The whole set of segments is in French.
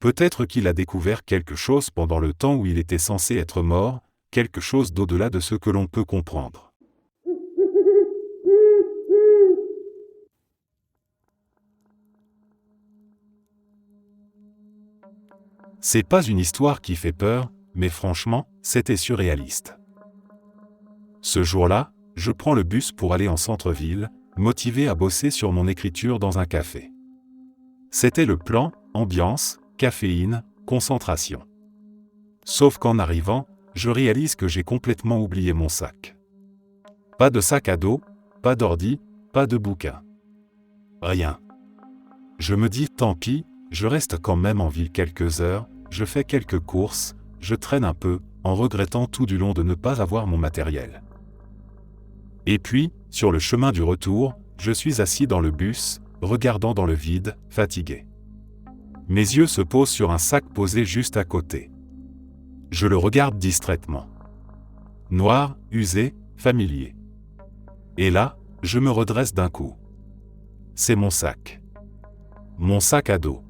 Peut-être qu'il a découvert quelque chose pendant le temps où il était censé être mort, quelque chose d'au-delà de ce que l'on peut comprendre. C'est pas une histoire qui fait peur, mais franchement, c'était surréaliste. Ce jour-là, je prends le bus pour aller en centre-ville, motivé à bosser sur mon écriture dans un café. C'était le plan, ambiance, caféine, concentration. Sauf qu'en arrivant, je réalise que j'ai complètement oublié mon sac. Pas de sac à dos, pas d'ordi, pas de bouquin. Rien. Je me dis, tant pis, je reste quand même en ville quelques heures, je fais quelques courses, je traîne un peu, en regrettant tout du long de ne pas avoir mon matériel. Et puis, sur le chemin du retour, je suis assis dans le bus, regardant dans le vide, fatigué. Mes yeux se posent sur un sac posé juste à côté. Je le regarde distraitement. Noir, usé, familier. Et là, je me redresse d'un coup. C'est mon sac. Mon sac à dos.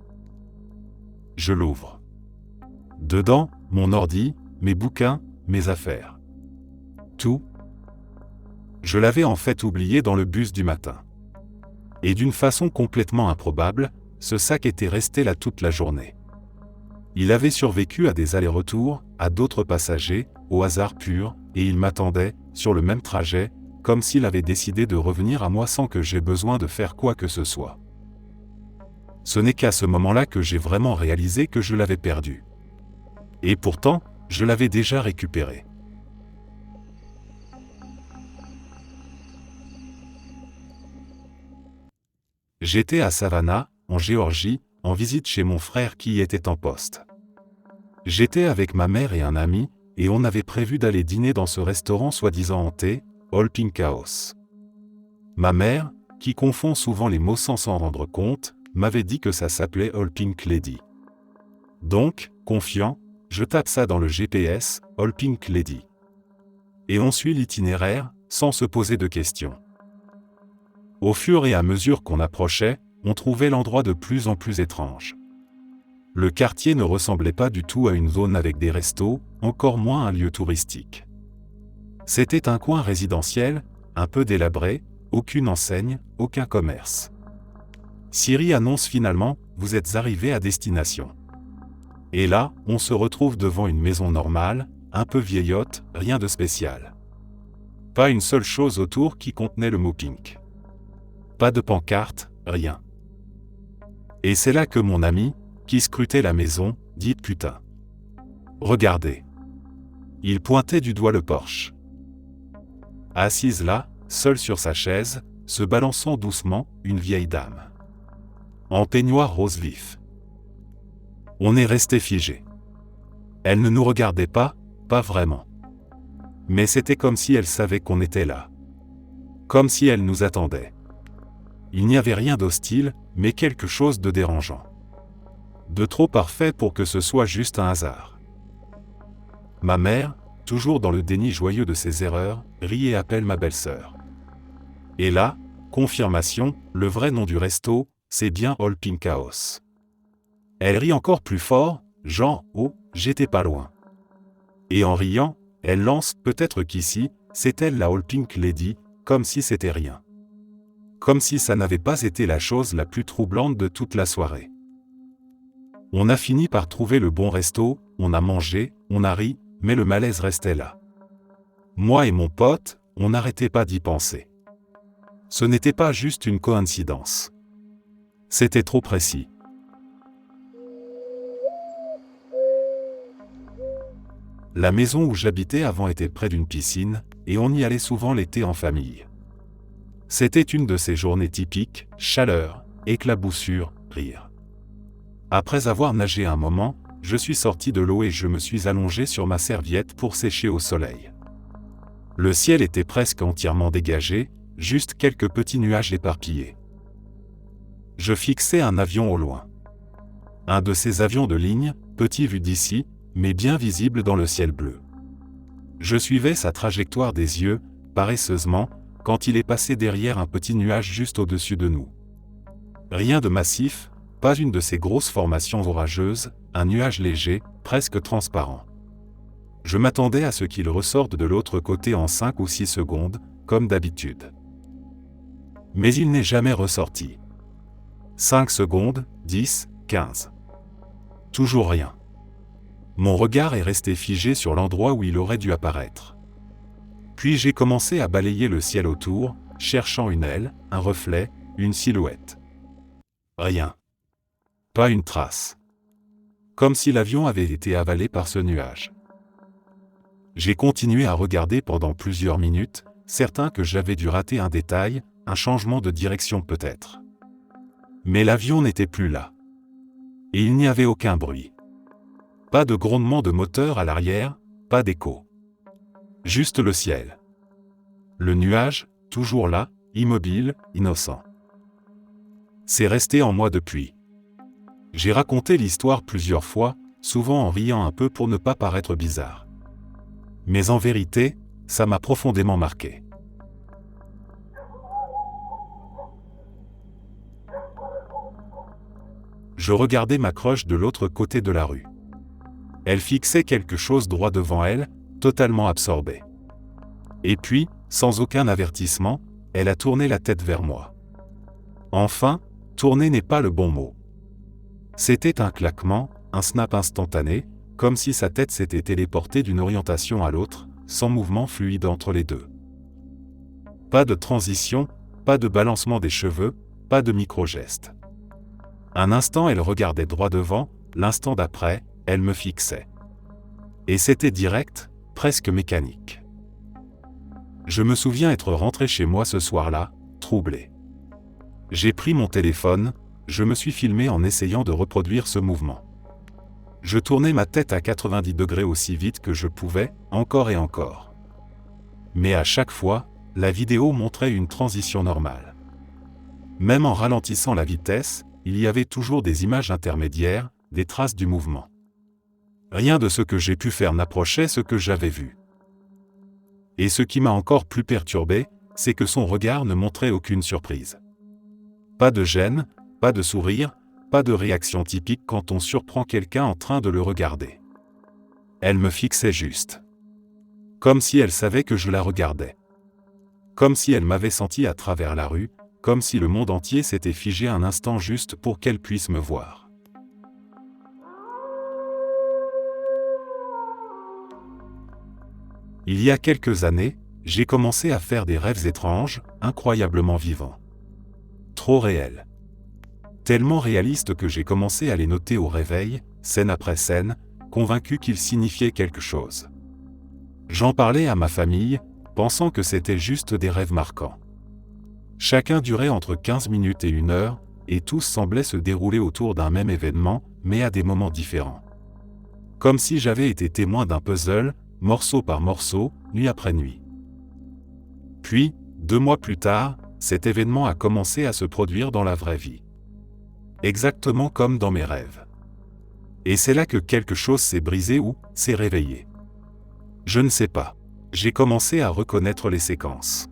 Je l'ouvre. Dedans, mon ordi, mes bouquins, mes affaires. Tout. Je l'avais en fait oublié dans le bus du matin. Et d'une façon complètement improbable, ce sac était resté là toute la journée. Il avait survécu à des allers-retours, à d'autres passagers, au hasard pur, et il m'attendait, sur le même trajet, comme s'il avait décidé de revenir à moi sans que j'aie besoin de faire quoi que ce soit. Ce n'est qu'à ce moment-là que j'ai vraiment réalisé que je l'avais perdu. Et pourtant, je l'avais déjà récupéré. J'étais à Savannah, en Géorgie, en visite chez mon frère qui y était en poste. J'étais avec ma mère et un ami, et on avait prévu d'aller dîner dans ce restaurant soi-disant hanté, All Pink House. Ma mère, qui confond souvent les mots sans s'en rendre compte, m'avait dit que ça s'appelait All Pink Lady. Donc, confiant, je tape ça dans le GPS, All Pink Lady. Et on suit l'itinéraire, sans se poser de questions. Au fur et à mesure qu'on approchait, on trouvait l'endroit de plus en plus étrange. Le quartier ne ressemblait pas du tout à une zone avec des restos, encore moins un lieu touristique. C'était un coin résidentiel, un peu délabré, aucune enseigne, aucun commerce. Siri annonce finalement, vous êtes arrivé à destination. Et là, on se retrouve devant une maison normale, un peu vieillotte, rien de spécial. Pas une seule chose autour qui contenait le mot pink. Pas de pancarte, rien. Et c'est là que mon ami, qui scrutait la maison, dit « Putain. Regardez. » Il pointait du doigt le porche. Assise là, seule sur sa chaise, se balançant doucement, une vieille dame. En peignoir rose vif. On est resté figé. Elle ne nous regardait pas, pas vraiment. Mais c'était comme si elle savait qu'on était là. Comme si elle nous attendait. Il n'y avait rien d'hostile, mais quelque chose de dérangeant. De trop parfait pour que ce soit juste un hasard. Ma mère, toujours dans le déni joyeux de ses erreurs, rit et appelle ma belle-sœur. Et là, confirmation, le vrai nom du resto, c'est bien All Pink House. Elle rit encore plus fort, genre « Oh, j'étais pas loin ». Et en riant, elle lance « Peut-être qu'ici, c'est elle la All Pink Lady », comme si c'était rien. Comme si ça n'avait pas été la chose la plus troublante de toute la soirée. On a fini par trouver le bon resto, on a mangé, on a ri, mais le malaise restait là. Moi et mon pote, on n'arrêtait pas d'y penser. Ce n'était pas juste une coïncidence. C'était trop précis. La maison où j'habitais avant était près d'une piscine, et on y allait souvent l'été en famille. C'était une de ces journées typiques, chaleur, éclaboussure, rire. Après avoir nagé un moment, je suis sorti de l'eau et je me suis allongé sur ma serviette pour sécher au soleil. Le ciel était presque entièrement dégagé, juste quelques petits nuages éparpillés. Je fixais un avion au loin. Un de ces avions de ligne, petit vu d'ici, mais bien visible dans le ciel bleu. Je suivais sa trajectoire des yeux, paresseusement, quand il est passé derrière un petit nuage juste au-dessus de nous. Rien de massif, pas une de ces grosses formations orageuses, un nuage léger, presque transparent. Je m'attendais à ce qu'il ressorte de l'autre côté en 5 ou 6 secondes, comme d'habitude. Mais il n'est jamais ressorti. 5 secondes, 10, 15. Toujours rien. Mon regard est resté figé sur l'endroit où il aurait dû apparaître. Puis j'ai commencé à balayer le ciel autour, cherchant une aile, un reflet, une silhouette. Rien. Pas une trace. Comme si l'avion avait été avalé par ce nuage. J'ai continué à regarder pendant plusieurs minutes, certain que j'avais dû rater un détail, un changement de direction peut-être. Mais l'avion n'était plus là. Et il n'y avait aucun bruit. Pas de grondement de moteur à l'arrière, pas d'écho. Juste le ciel. Le nuage, toujours là, immobile, innocent. C'est resté en moi depuis. J'ai raconté l'histoire plusieurs fois, souvent en riant un peu pour ne pas paraître bizarre. Mais en vérité, ça m'a profondément marqué. Je regardais ma crush de l'autre côté de la rue. Elle fixait quelque chose droit devant elle, totalement absorbée. Et puis, sans aucun avertissement, elle a tourné la tête vers moi. Enfin, tourner n'est pas le bon mot. C'était un claquement, un snap instantané, comme si sa tête s'était téléportée d'une orientation à l'autre, sans mouvement fluide entre les deux. Pas de transition, pas de balancement des cheveux, pas de micro-gestes. Un instant elle regardait droit devant, l'instant d'après, elle me fixait. Et c'était direct, presque mécanique. Je me souviens être rentré chez moi ce soir-là, troublé. J'ai pris mon téléphone, je me suis filmé en essayant de reproduire ce mouvement. Je tournais ma tête à 90 degrés aussi vite que je pouvais, encore et encore. Mais à chaque fois, la vidéo montrait une transition normale. Même en ralentissant la vitesse, il y avait toujours des images intermédiaires, des traces du mouvement. Rien de ce que j'ai pu faire n'approchait ce que j'avais vu. Et ce qui m'a encore plus perturbé, c'est que son regard ne montrait aucune surprise. Pas de gêne, pas de sourire, pas de réaction typique quand on surprend quelqu'un en train de le regarder. Elle me fixait juste. Comme si elle savait que je la regardais. Comme si elle m'avait senti à travers la rue, comme si le monde entier s'était figé un instant juste pour qu'elle puisse me voir. Il y a quelques années, j'ai commencé à faire des rêves étranges, incroyablement vivants. Trop réels. Tellement réalistes que j'ai commencé à les noter au réveil, scène après scène, convaincu qu'ils signifiaient quelque chose. J'en parlais à ma famille, pensant que c'était juste des rêves marquants. Chacun durait entre 15 minutes et 1 heure, et tous semblaient se dérouler autour d'un même événement, mais à des moments différents. Comme si j'avais été témoin d'un puzzle, morceau par morceau, nuit après nuit. Puis, 2 mois plus tard, cet événement a commencé à se produire dans la vraie vie. Exactement comme dans mes rêves. Et c'est là que quelque chose s'est brisé ou s'est réveillé. Je ne sais pas. J'ai commencé à reconnaître les séquences.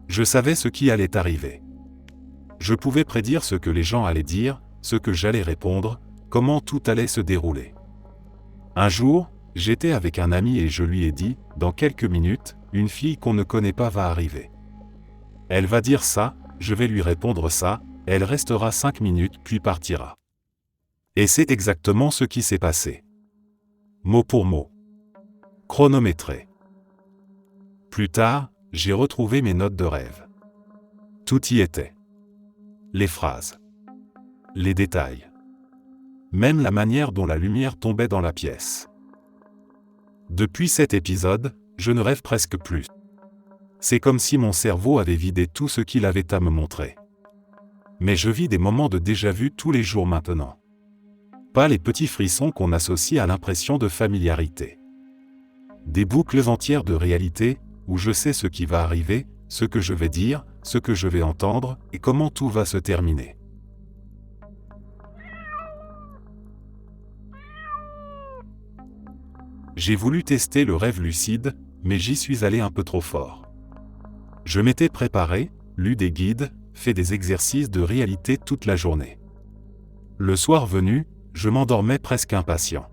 Je savais ce qui allait arriver. Je pouvais prédire ce que les gens allaient dire, ce que j'allais répondre, comment tout allait se dérouler. Un jour, j'étais avec un ami et je lui ai dit, dans quelques minutes, une fille qu'on ne connaît pas va arriver. Elle va dire ça, je vais lui répondre ça, elle restera 5 minutes puis partira. Et c'est exactement ce qui s'est passé. Mot pour mot. Chronométré. Plus tard, j'ai retrouvé mes notes de rêve. Tout y était. Les phrases. Les détails. Même la manière dont la lumière tombait dans la pièce. Depuis cet épisode, je ne rêve presque plus. C'est comme si mon cerveau avait vidé tout ce qu'il avait à me montrer. Mais je vis des moments de déjà-vu tous les jours maintenant. Pas les petits frissons qu'on associe à l'impression de familiarité. Des boucles entières de réalité, où je sais ce qui va arriver, ce que je vais dire, ce que je vais entendre, et comment tout va se terminer. J'ai voulu tester le rêve lucide, mais j'y suis allé un peu trop fort. Je m'étais préparé, lu des guides, fait des exercices de réalité toute la journée. Le soir venu, je m'endormais presque impatient.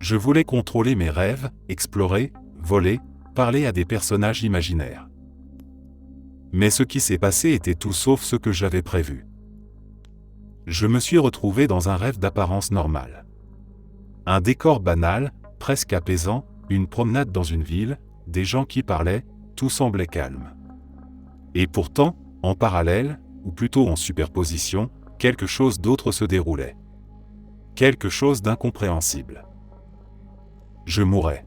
Je voulais contrôler mes rêves, explorer, voler, parler à des personnages imaginaires. Mais ce qui s'est passé était tout sauf ce que j'avais prévu. Je me suis retrouvé dans un rêve d'apparence normale. Un décor banal, presque apaisant, une promenade dans une ville, des gens qui parlaient, tout semblait calme. Et pourtant, en parallèle, ou plutôt en superposition, quelque chose d'autre se déroulait. Quelque chose d'incompréhensible. Je mourais.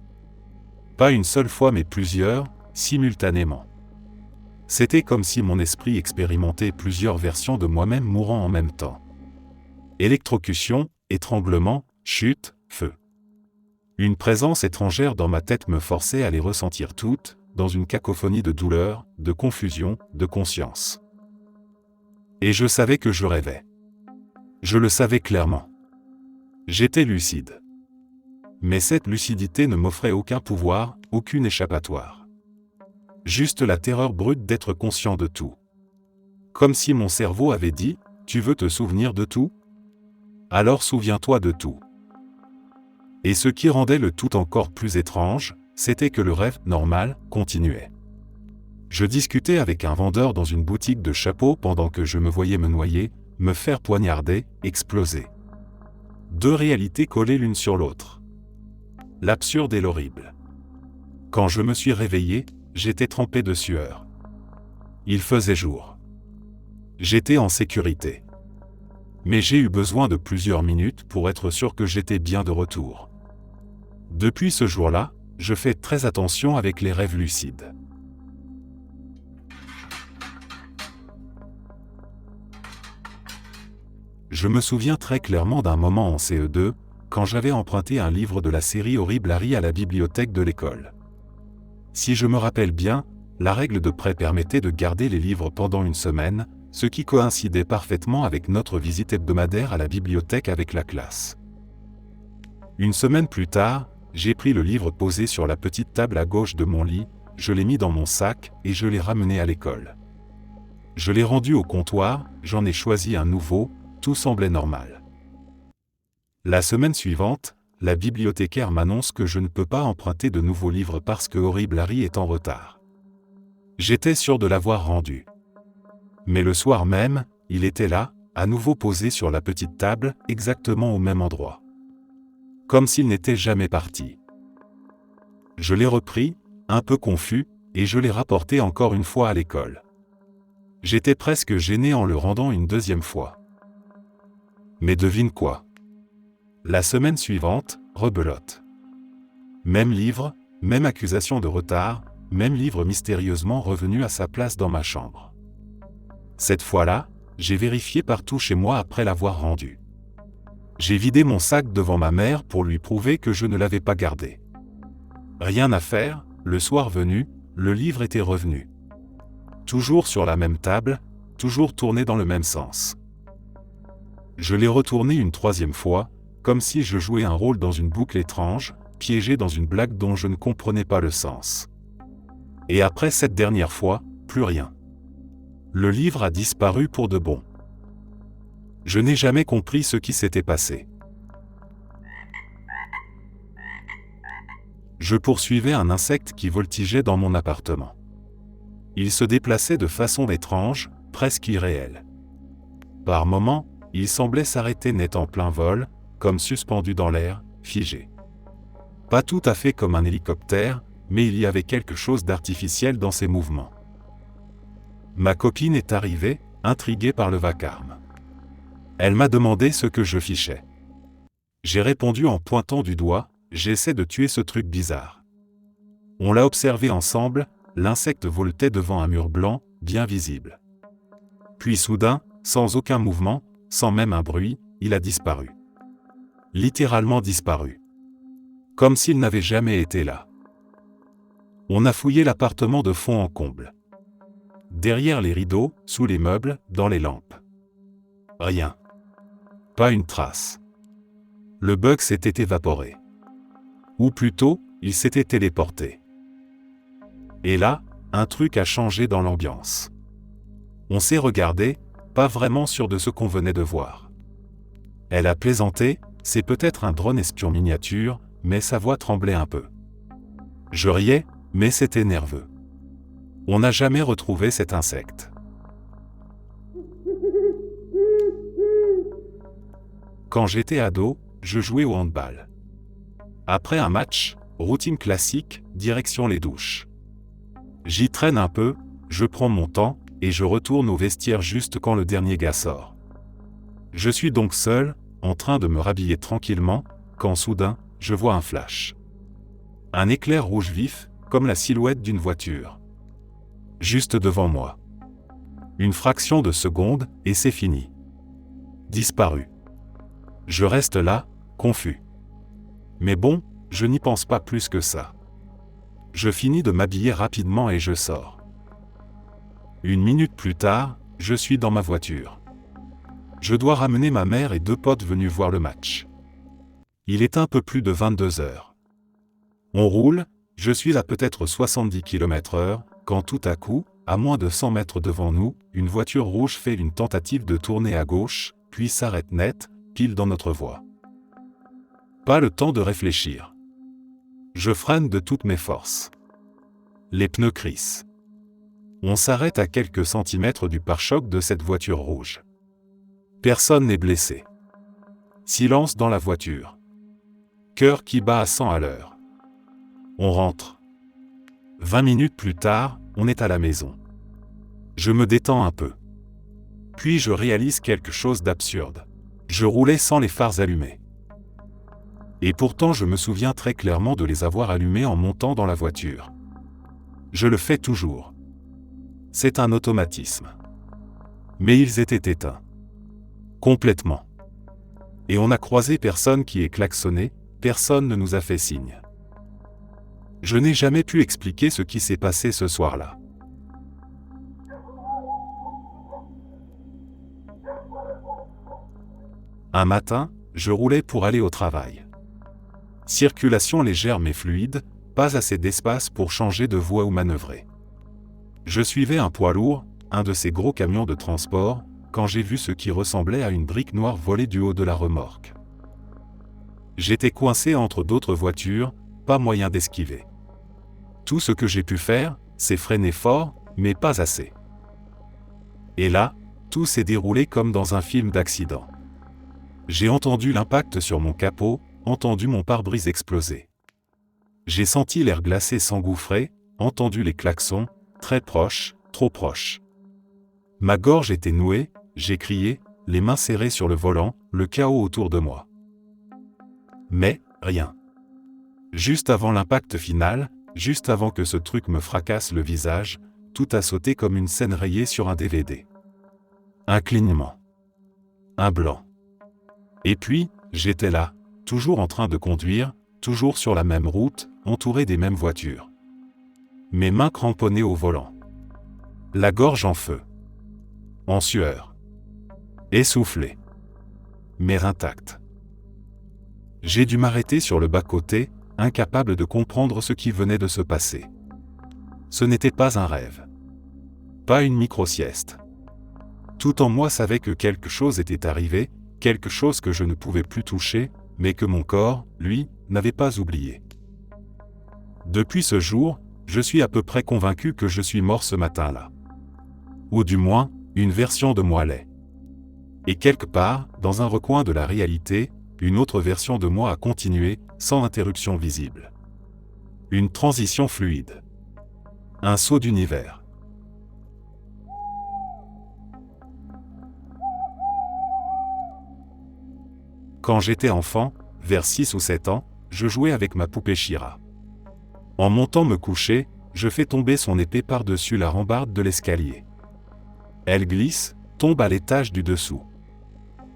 Pas une seule fois mais plusieurs, simultanément. C'était comme si mon esprit expérimentait plusieurs versions de moi-même mourant en même temps. Électrocution, étranglement, chute, feu. Une présence étrangère dans ma tête me forçait à les ressentir toutes, dans une cacophonie de douleur, de confusion, de conscience. Et je savais que je rêvais. Je le savais clairement. J'étais lucide. Mais cette lucidité ne m'offrait aucun pouvoir, aucune échappatoire. Juste la terreur brute d'être conscient de tout. Comme si mon cerveau avait dit « Tu veux te souvenir de tout ? Alors souviens-toi de tout ». Et ce qui rendait le tout encore plus étrange, c'était que le rêve normal continuait. Je discutais avec un vendeur dans une boutique de chapeaux pendant que je me voyais me noyer, me faire poignarder, exploser. Deux réalités collées l'une sur l'autre. L'absurde et l'horrible. Quand je me suis réveillé, j'étais trempé de sueur. Il faisait jour. J'étais en sécurité. Mais j'ai eu besoin de plusieurs minutes pour être sûr que j'étais bien de retour. Depuis ce jour-là, je fais très attention avec les rêves lucides. Je me souviens très clairement d'un moment en CE2, quand j'avais emprunté un livre de la série Horrible Harry à la bibliothèque de l'école. Si je me rappelle bien, la règle de prêt permettait de garder les livres pendant une semaine, ce qui coïncidait parfaitement avec notre visite hebdomadaire à la bibliothèque avec la classe. Une semaine plus tard, j'ai pris le livre posé sur la petite table à gauche de mon lit, je l'ai mis dans mon sac et je l'ai ramené à l'école. Je l'ai rendu au comptoir, j'en ai choisi un nouveau, tout semblait normal. La semaine suivante, la bibliothécaire m'annonce que je ne peux pas emprunter de nouveaux livres parce que Horrible Harry est en retard. J'étais sûr de l'avoir rendu. Mais le soir même, il était là, à nouveau posé sur la petite table, exactement au même endroit. Comme s'il n'était jamais parti. Je l'ai repris, un peu confus, et je l'ai rapporté encore une fois à l'école. J'étais presque gêné en le rendant une deuxième fois. Mais devine quoi ? La semaine suivante, rebelote. Même livre, même accusation de retard, même livre mystérieusement revenu à sa place dans ma chambre. Cette fois-là, j'ai vérifié partout chez moi après l'avoir rendu. J'ai vidé mon sac devant ma mère pour lui prouver que je ne l'avais pas gardé. Rien à faire, le soir venu, le livre était revenu. Toujours sur la même table, toujours tourné dans le même sens. Je l'ai retourné une troisième fois, comme si je jouais un rôle dans une boucle étrange, piégé dans une blague dont je ne comprenais pas le sens. Et après cette dernière fois, plus rien. Le livre a disparu pour de bon. Je n'ai jamais compris ce qui s'était passé. Je poursuivais un insecte qui voltigeait dans mon appartement. Il se déplaçait de façon étrange, presque irréelle. Par moments, il semblait s'arrêter net en plein vol, comme suspendu dans l'air, figé. Pas tout à fait comme un hélicoptère, mais il y avait quelque chose d'artificiel dans ses mouvements. Ma copine est arrivée, intriguée par le vacarme. Elle m'a demandé ce que je fichais. J'ai répondu en pointant du doigt, j'essaie de tuer ce truc bizarre. On l'a observé ensemble, l'insecte voltait devant un mur blanc, bien visible. Puis soudain, sans aucun mouvement, sans même un bruit, il a disparu. Littéralement disparu. Comme s'il n'avait jamais été là. On a fouillé l'appartement de fond en comble. Derrière les rideaux, sous les meubles, dans les lampes. Rien. Pas une trace. Le bug s'était évaporé. Ou plutôt, il s'était téléporté. Et là, un truc a changé dans l'ambiance. On s'est regardé, pas vraiment sûr de ce qu'on venait de voir. Elle a plaisanté, c'est peut-être un drone espion miniature, mais sa voix tremblait un peu. Je riais, mais c'était nerveux. On n'a jamais retrouvé cet insecte. Quand j'étais ado, je jouais au handball. Après un match, routine classique, direction les douches. J'y traîne un peu, je prends mon temps, et je retourne au vestiaire juste quand le dernier gars sort. Je suis donc seul, en train de me rhabiller tranquillement, quand soudain, je vois un flash. Un éclair rouge vif, comme la silhouette d'une voiture. Juste devant moi. Une fraction de seconde, et c'est fini. Disparu. Je reste là, confus. Mais bon, je n'y pense pas plus que ça. Je finis de m'habiller rapidement et je sors. 1 minute plus tard, je suis dans ma voiture. Je dois ramener ma mère et 2 potes venus voir le match. Il est un peu plus de 22 heures. On roule, je suis à peut-être 70 km/h, quand tout à coup, à moins de 100 mètres devant nous, une voiture rouge fait une tentative de tourner à gauche, puis s'arrête net, pile dans notre voie. Pas le temps de réfléchir. Je freine de toutes mes forces. Les pneus crissent. On s'arrête à quelques centimètres du pare-choc de cette voiture rouge. Personne n'est blessé. Silence dans la voiture. Cœur qui bat à 100 à l'heure. On rentre. 20 minutes plus tard, on est à la maison. Je me détends un peu. Puis je réalise quelque chose d'absurde. Je roulais sans les phares allumés. Et pourtant je me souviens très clairement de les avoir allumés en montant dans la voiture. Je le fais toujours. C'est un automatisme. Mais ils étaient éteints. Complètement. Et on n'a croisé personne qui ait klaxonné, personne ne nous a fait signe. Je n'ai jamais pu expliquer ce qui s'est passé ce soir-là. Un matin, je roulais pour aller au travail. Circulation légère mais fluide, pas assez d'espace pour changer de voie ou manœuvrer. Je suivais un poids lourd, un de ces gros camions de transport, quand j'ai vu ce qui ressemblait à une brique noire voler du haut de la remorque. J'étais coincé entre d'autres voitures, pas moyen d'esquiver. Tout ce que j'ai pu faire, c'est freiner fort, mais pas assez. Et là, tout s'est déroulé comme dans un film d'accident. J'ai entendu l'impact sur mon capot, entendu mon pare-brise exploser. J'ai senti l'air glacé s'engouffrer, entendu les klaxons, très proches, trop proches. Ma gorge était nouée, j'ai crié, les mains serrées sur le volant, le chaos autour de moi. Mais, rien. Juste avant l'impact final, juste avant que ce truc me fracasse le visage, tout a sauté comme une scène rayée sur un DVD. Un clignement. Un blanc. Et puis, j'étais là, toujours en train de conduire, toujours sur la même route, entouré des mêmes voitures. Mes mains cramponnées au volant. La gorge en feu. En sueur. Essoufflé. Mais intact. J'ai dû m'arrêter sur le bas-côté, incapable de comprendre ce qui venait de se passer. Ce n'était pas un rêve. Pas une micro-sieste. Tout en moi savait que quelque chose était arrivé, quelque chose que je ne pouvais plus toucher, mais que mon corps, lui, n'avait pas oublié. Depuis ce jour, je suis à peu près convaincu que je suis mort ce matin-là. Ou du moins, une version de moi l'est. Et quelque part, dans un recoin de la réalité, une autre version de moi a continué, sans interruption visible. Une transition fluide. Un saut d'univers. Quand j'étais enfant, vers 6 ou 7 ans, je jouais avec ma poupée Shira. En montant me coucher, je fais tomber son épée par-dessus la rambarde de l'escalier. Elle glisse, tombe à l'étage du dessous.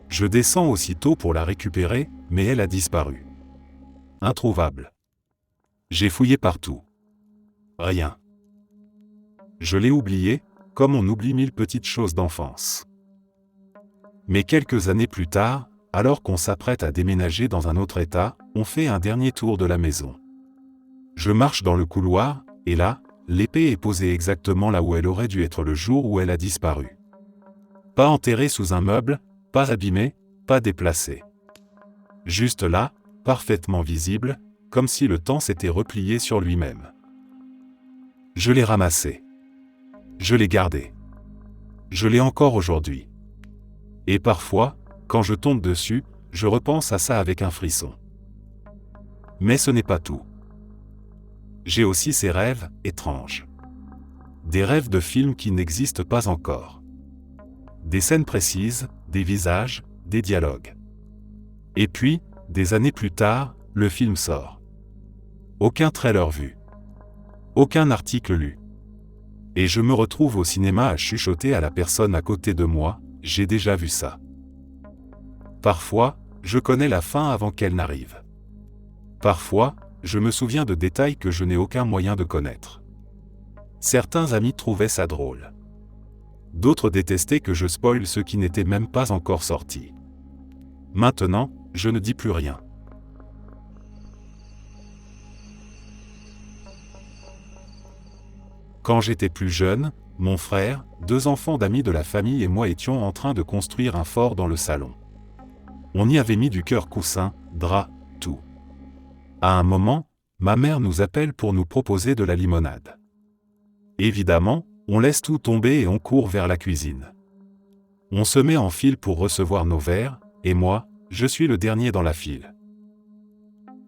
Je descends aussitôt pour la récupérer, mais elle a disparu. Introuvable. J'ai fouillé partout. Rien. Je l'ai oubliée, comme on oublie 1000 petites choses d'enfance. Mais quelques années plus tard, alors qu'on s'apprête à déménager dans un autre état, on fait un dernier tour de la maison. Je marche dans le couloir, et là, l'épée est posée exactement là où elle aurait dû être le jour où elle a disparu. Pas enterrée sous un meuble, pas abîmée, pas déplacé. Juste là, parfaitement visible, comme si le temps s'était replié sur lui-même. Je l'ai ramassé. Je l'ai gardé. Je l'ai encore aujourd'hui. Et parfois, quand je tombe dessus, je repense à ça avec un frisson. Mais ce n'est pas tout. J'ai aussi ces rêves étranges. Des rêves de films qui n'existent pas encore. Des scènes précises, des visages, des dialogues. Et puis, des années plus tard, le film sort. Aucun trailer vu. Aucun article lu. Et je me retrouve au cinéma à chuchoter à la personne à côté de moi, j'ai déjà vu ça. Parfois, je connais la fin avant qu'elle n'arrive. Parfois, je me souviens de détails que je n'ai aucun moyen de connaître. Certains amis trouvaient ça drôle. D'autres détestaient que je spoile ce qui n'était même pas encore sorti. Maintenant, je ne dis plus rien. Quand j'étais plus jeune, mon frère, 2 enfants d'amis de la famille et moi étions en train de construire un fort dans le salon. On y avait mis du cœur coussin, drap, tout. À un moment, ma mère nous appelle pour nous proposer de la limonade. Évidemment, on laisse tout tomber et on court vers la cuisine. On se met en file pour recevoir nos verres, et moi, je suis le dernier dans la file.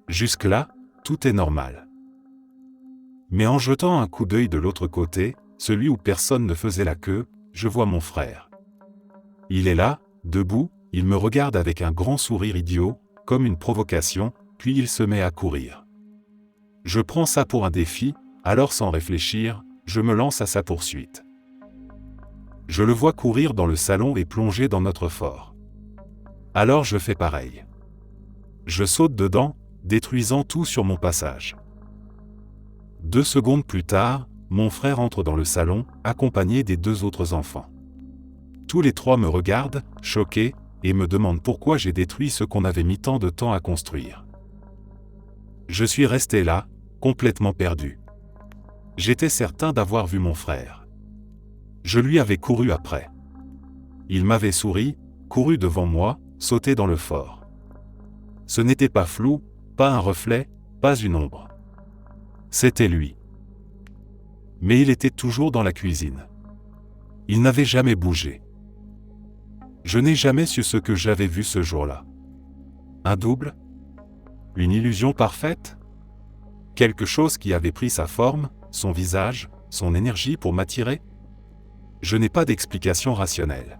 Jusque-là, tout est normal. Mais en jetant un coup d'œil de l'autre côté, celui où personne ne faisait la queue, je vois mon frère. Il est là, debout, il me regarde avec un grand sourire idiot, comme une provocation, puis il se met à courir. Je prends ça pour un défi, alors sans réfléchir, je me lance à sa poursuite. Je le vois courir dans le salon et plonger dans notre fort. Alors je fais pareil. Je saute dedans, détruisant tout sur mon passage. 2 secondes plus tard, mon frère entre dans le salon, accompagné des 2 autres enfants. Tous les 3 me regardent, choqués, et me demandent pourquoi j'ai détruit ce qu'on avait mis tant de temps à construire. Je suis resté là, complètement perdu. J'étais certain d'avoir vu mon frère. Je lui avais couru après. Il m'avait souri, couru devant moi, sauté dans le fort. Ce n'était pas flou, pas un reflet, pas une ombre. C'était lui. Mais il était toujours dans la cuisine. Il n'avait jamais bougé. Je n'ai jamais su ce que j'avais vu ce jour-là. Un double? Une illusion parfaite? Quelque chose qui avait pris sa forme, son visage, son énergie pour m'attirer? Je n'ai pas d'explication rationnelle.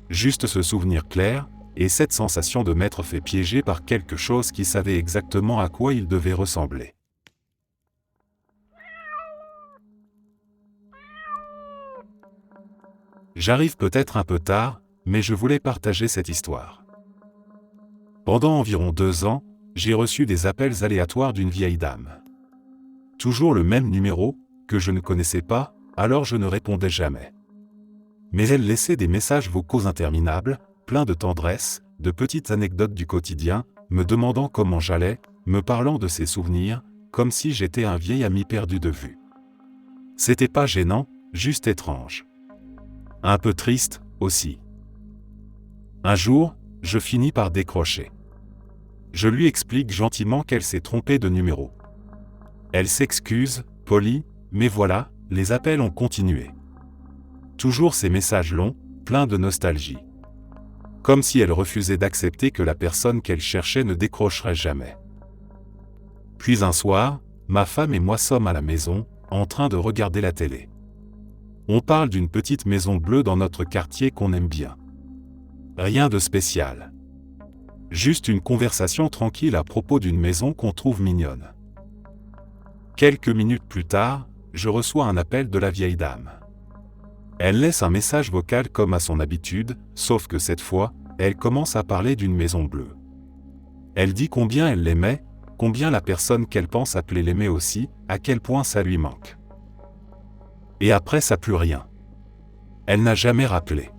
Juste ce souvenir clair, et cette sensation de m'être fait piéger par quelque chose qui savait exactement à quoi il devait ressembler. J'arrive peut-être un peu tard, mais je voulais partager cette histoire. Pendant environ 2 ans, j'ai reçu des appels aléatoires d'une vieille dame. Toujours le même numéro, que je ne connaissais pas, alors je ne répondais jamais. Mais elle laissait des messages vocaux interminables, pleins de tendresse, de petites anecdotes du quotidien, me demandant comment j'allais, me parlant de ses souvenirs, comme si j'étais un vieil ami perdu de vue. C'était pas gênant, juste étrange. Un peu triste, aussi. Un jour, je finis par décrocher. Je lui explique gentiment qu'elle s'est trompée de numéro. Elle s'excuse, polie, mais voilà, les appels ont continué. Toujours ces messages longs, pleins de nostalgie. Comme si elle refusait d'accepter que la personne qu'elle cherchait ne décrocherait jamais. Puis un soir, ma femme et moi sommes à la maison, en train de regarder la télé. On parle d'une petite maison bleue dans notre quartier qu'on aime bien. Rien de spécial. Juste une conversation tranquille à propos d'une maison qu'on trouve mignonne. Quelques minutes plus tard, je reçois un appel de la vieille dame. Elle laisse un message vocal comme à son habitude, sauf que cette fois, elle commence à parler d'une maison bleue. Elle dit combien elle l'aimait, combien la personne qu'elle pense appeler l'aimait aussi, à quel point ça lui manque. Et après ça plus rien. Elle n'a jamais rappelé.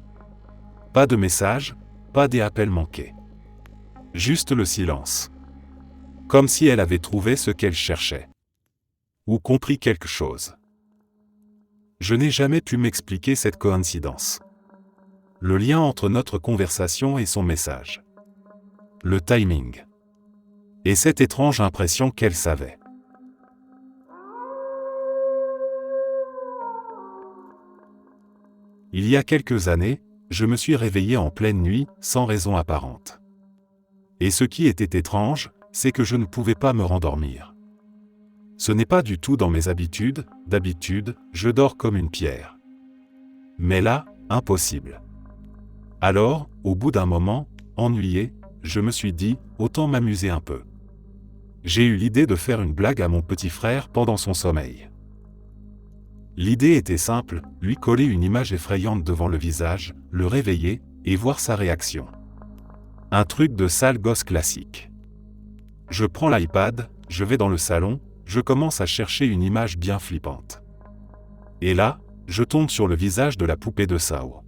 Pas de message, pas des appels manqués. Juste le silence. Comme si elle avait trouvé ce qu'elle cherchait. Ou compris quelque chose. Je n'ai jamais pu m'expliquer cette coïncidence. Le lien entre notre conversation et son message. Le timing. Et cette étrange impression qu'elle savait. Il y a quelques années, je me suis réveillé en pleine nuit, sans raison apparente. Et ce qui était étrange, c'est que je ne pouvais pas me rendormir. Ce n'est pas du tout dans mes habitudes, d'habitude, je dors comme une pierre. Mais là, impossible. Alors, au bout d'un moment, ennuyé, je me suis dit, autant m'amuser un peu. J'ai eu l'idée de faire une blague à mon petit frère pendant son sommeil. L'idée était simple, lui coller une image effrayante devant le visage, le réveiller, et voir sa réaction. Un truc de sale gosse classique. Je prends l'iPad, je vais dans le salon, je commence à chercher une image bien flippante. Et là, je tombe sur le visage de la poupée de Sao.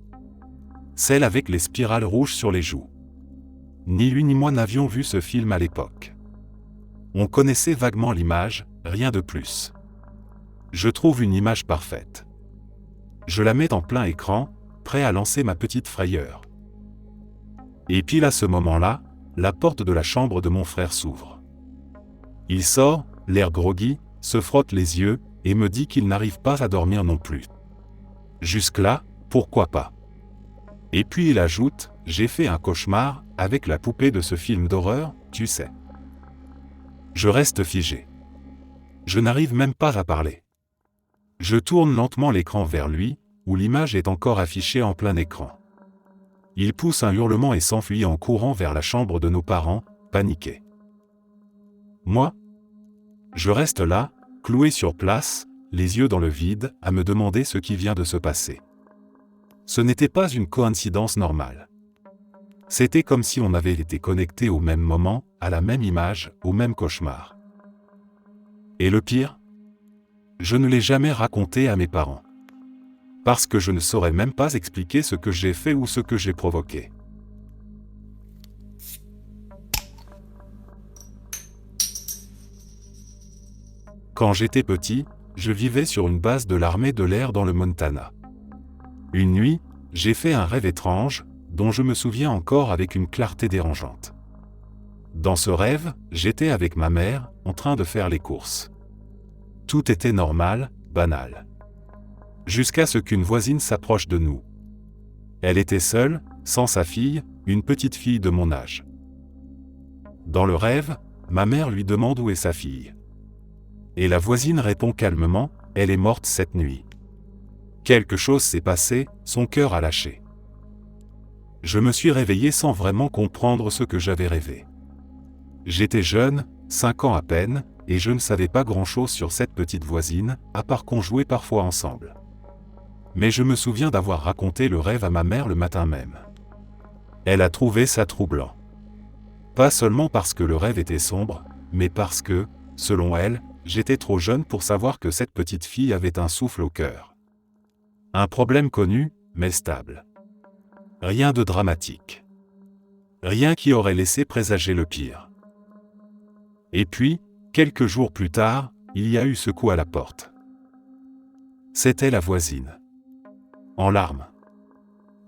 Celle avec les spirales rouges sur les joues. Ni lui ni moi n'avions vu ce film à l'époque. On connaissait vaguement l'image, rien de plus. Je trouve une image parfaite. Je la mets en plein écran, prêt à lancer ma petite frayeur. Et pile à ce moment-là, la porte de la chambre de mon frère s'ouvre. Il sort, l'air groggy, se frotte les yeux, et me dit qu'il n'arrive pas à dormir non plus. Jusque-là, pourquoi pas? Et puis il ajoute, j'ai fait un cauchemar, avec la poupée de ce film d'horreur, tu sais. Je reste figé. Je n'arrive même pas à parler. Je tourne lentement l'écran vers lui, où l'image est encore affichée en plein écran. Il pousse un hurlement et s'enfuit en courant vers la chambre de nos parents, paniqués. Moi, je reste là, cloué sur place, les yeux dans le vide, à me demander ce qui vient de se passer. Ce n'était pas une coïncidence normale. C'était comme si on avait été connectés au même moment, à la même image, au même cauchemar. Et le pire? Je ne l'ai jamais raconté à mes parents. Parce que je ne saurais même pas expliquer ce que j'ai fait ou ce que j'ai provoqué. Quand j'étais petit, je vivais sur une base de l'armée de l'air dans le Montana. Une nuit, j'ai fait un rêve étrange, dont je me souviens encore avec une clarté dérangeante. Dans ce rêve, j'étais avec ma mère, en train de faire les courses. Tout était normal, banal. Jusqu'à ce qu'une voisine s'approche de nous. Elle était seule, sans sa fille, une petite fille de mon âge. Dans le rêve, ma mère lui demande où est sa fille. Et la voisine répond calmement, elle est morte cette nuit. Quelque chose s'est passé, son cœur a lâché. Je me suis réveillé sans vraiment comprendre ce que j'avais rêvé. J'étais jeune, 5 ans à peine, et je ne savais pas grand-chose sur cette petite voisine, à part qu'on jouait parfois ensemble. Mais je me souviens d'avoir raconté le rêve à ma mère le matin même. Elle a trouvé ça troublant. Pas seulement parce que le rêve était sombre, mais parce que, selon elle, j'étais trop jeune pour savoir que cette petite fille avait un souffle au cœur. Un problème connu, mais stable. Rien de dramatique. Rien qui aurait laissé présager le pire. Et puis, quelques jours plus tard, il y a eu ce coup à la porte. C'était la voisine. En larmes.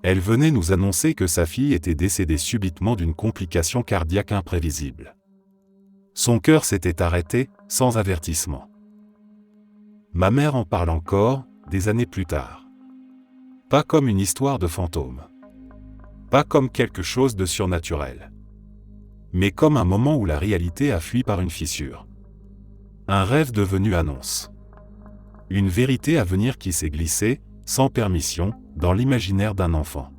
Elle venait nous annoncer que sa fille était décédée subitement d'une complication cardiaque imprévisible. Son cœur s'était arrêté, sans avertissement. Ma mère en parle encore, des années plus tard. Pas comme une histoire de fantôme. Pas comme quelque chose de surnaturel. Mais comme un moment où la réalité a fui par une fissure. Un rêve devenu annonce. Une vérité à venir qui s'est glissée, sans permission, dans l'imaginaire d'un enfant.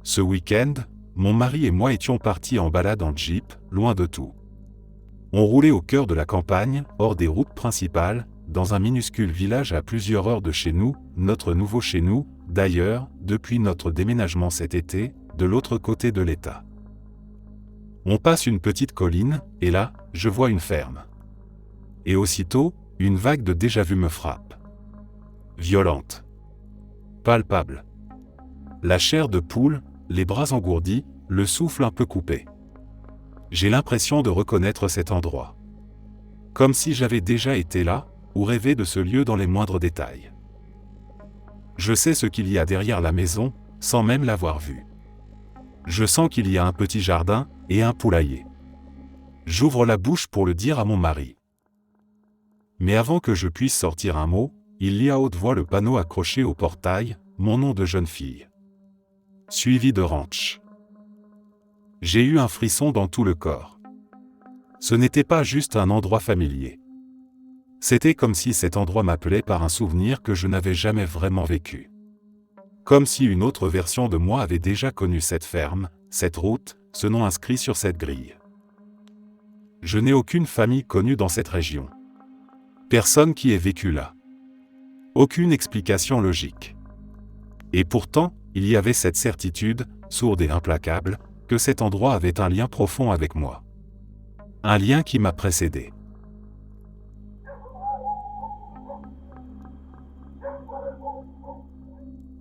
Ce week-end, mon mari et moi étions partis en balade en Jeep, loin de tout. On roulait au cœur de la campagne, hors des routes principales, dans un minuscule village à plusieurs heures de chez nous, notre nouveau chez nous, d'ailleurs, depuis notre déménagement cet été, de l'autre côté de l'État. On passe une petite colline, et là, je vois une ferme. Et aussitôt, une vague de déjà-vu me frappe. Violente. Palpable. La chair de poule, les bras engourdis, le souffle un peu coupé. J'ai l'impression de reconnaître cet endroit. Comme si j'avais déjà été là, ou rêver de ce lieu dans les moindres détails. Je sais ce qu'il y a derrière la maison, sans même l'avoir vu. Je sens qu'il y a un petit jardin et un poulailler. J'ouvre la bouche pour le dire à mon mari. Mais avant que je puisse sortir un mot, il lit à haute voix le panneau accroché au portail, mon nom de jeune fille. Suivi de ranch. J'ai eu un frisson dans tout le corps. Ce n'était pas juste un endroit familier. C'était comme si cet endroit m'appelait par un souvenir que je n'avais jamais vraiment vécu. Comme si une autre version de moi avait déjà connu cette ferme, cette route, ce nom inscrit sur cette grille. Je n'ai aucune famille connue dans cette région. Personne qui ait vécu là. Aucune explication logique. Et pourtant, il y avait cette certitude, sourde et implacable, que cet endroit avait un lien profond avec moi. Un lien qui m'a précédé.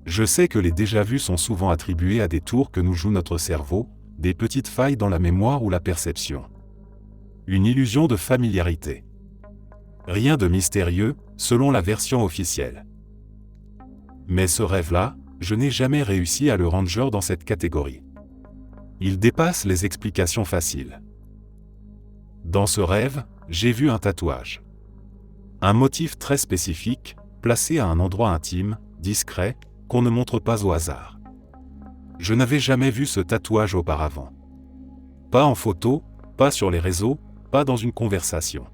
Je sais que les déjà-vus sont souvent attribués à des tours que nous joue notre cerveau, des petites failles dans la mémoire ou la perception. Une illusion de familiarité. Rien de mystérieux, selon la version officielle. Mais ce rêve-là, je n'ai jamais réussi à le ranger dans cette catégorie. Il dépasse les explications faciles. Dans ce rêve, j'ai vu un tatouage. Un motif très spécifique, placé à un endroit intime, discret, qu'on ne montre pas au hasard. Je n'avais jamais vu ce tatouage auparavant. Pas en photo, pas sur les réseaux, pas dans une conversation.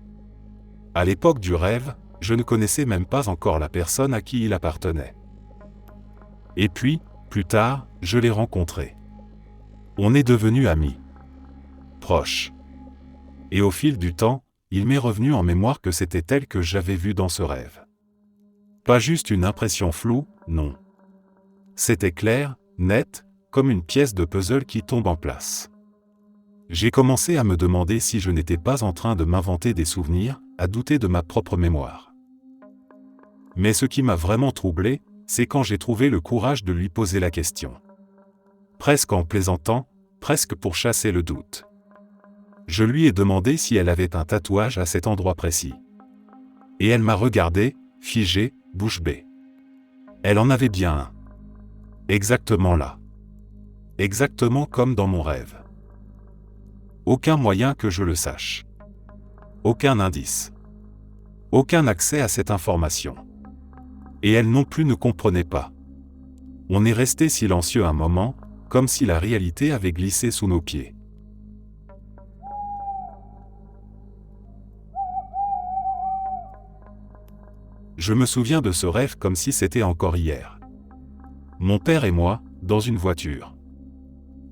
À l'époque du rêve, je ne connaissais même pas encore la personne à qui il appartenait. Et puis, plus tard, je l'ai rencontré. On est devenus amis. Proches. Et au fil du temps, il m'est revenu en mémoire que c'était elle que j'avais vue dans ce rêve. Pas juste une impression floue, non. C'était clair, net, comme une pièce de puzzle qui tombe en place. J'ai commencé à me demander si je n'étais pas en train de m'inventer des souvenirs, à douter de ma propre mémoire. Mais ce qui m'a vraiment troublé, c'est quand j'ai trouvé le courage de lui poser la question. Presque en plaisantant, presque pour chasser le doute. Je lui ai demandé si elle avait un tatouage à cet endroit précis. Et elle m'a regardé, figée, bouche bée. Elle en avait bien un. Exactement là. Exactement comme dans mon rêve. Aucun moyen que je le sache. Aucun indice. Aucun accès à cette information. Et elle non plus ne comprenait pas. On est resté silencieux un moment, comme si la réalité avait glissé sous nos pieds. Je me souviens de ce rêve comme si c'était encore hier. Mon père et moi, dans une voiture.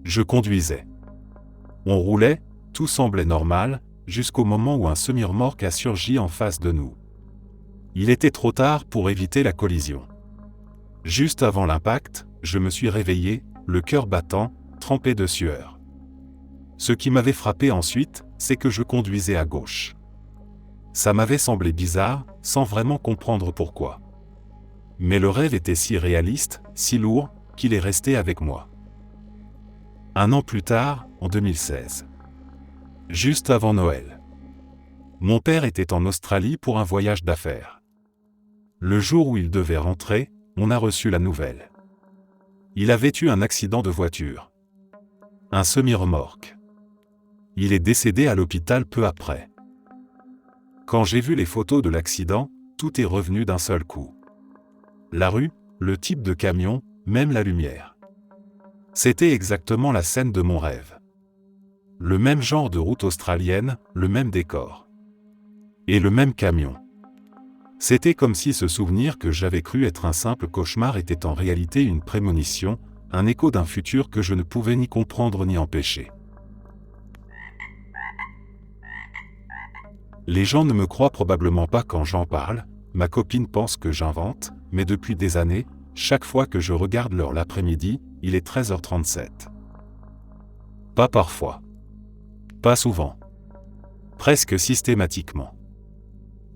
Je conduisais. On roulait, tout semblait normal, jusqu'au moment où un semi-remorque a surgi en face de nous. Il était trop tard pour éviter la collision. Juste avant l'impact, je me suis réveillé, le cœur battant, trempé de sueur. Ce qui m'avait frappé ensuite, c'est que je conduisais à gauche. Ça m'avait semblé bizarre, sans vraiment comprendre pourquoi. Mais le rêve était si réaliste, si lourd, qu'il est resté avec moi. Un an plus tard, en 2016. Juste avant Noël. Mon père était en Australie pour un voyage d'affaires. Le jour où il devait rentrer, on a reçu la nouvelle. Il avait eu un accident de voiture. Un semi-remorque. Il est décédé à l'hôpital peu après. Quand j'ai vu les photos de l'accident, tout est revenu d'un seul coup. La rue, le type de camion, même la lumière. C'était exactement la scène de mon rêve. Le même genre de route australienne, le même décor. Et le même camion. C'était comme si ce souvenir que j'avais cru être un simple cauchemar était en réalité une prémonition, un écho d'un futur que je ne pouvais ni comprendre ni empêcher. Les gens ne me croient probablement pas quand j'en parle, ma copine pense que j'invente, mais depuis des années, chaque fois que je regarde l'heure l'après-midi, il est 13h37. Pas parfois. Pas souvent. Presque systématiquement.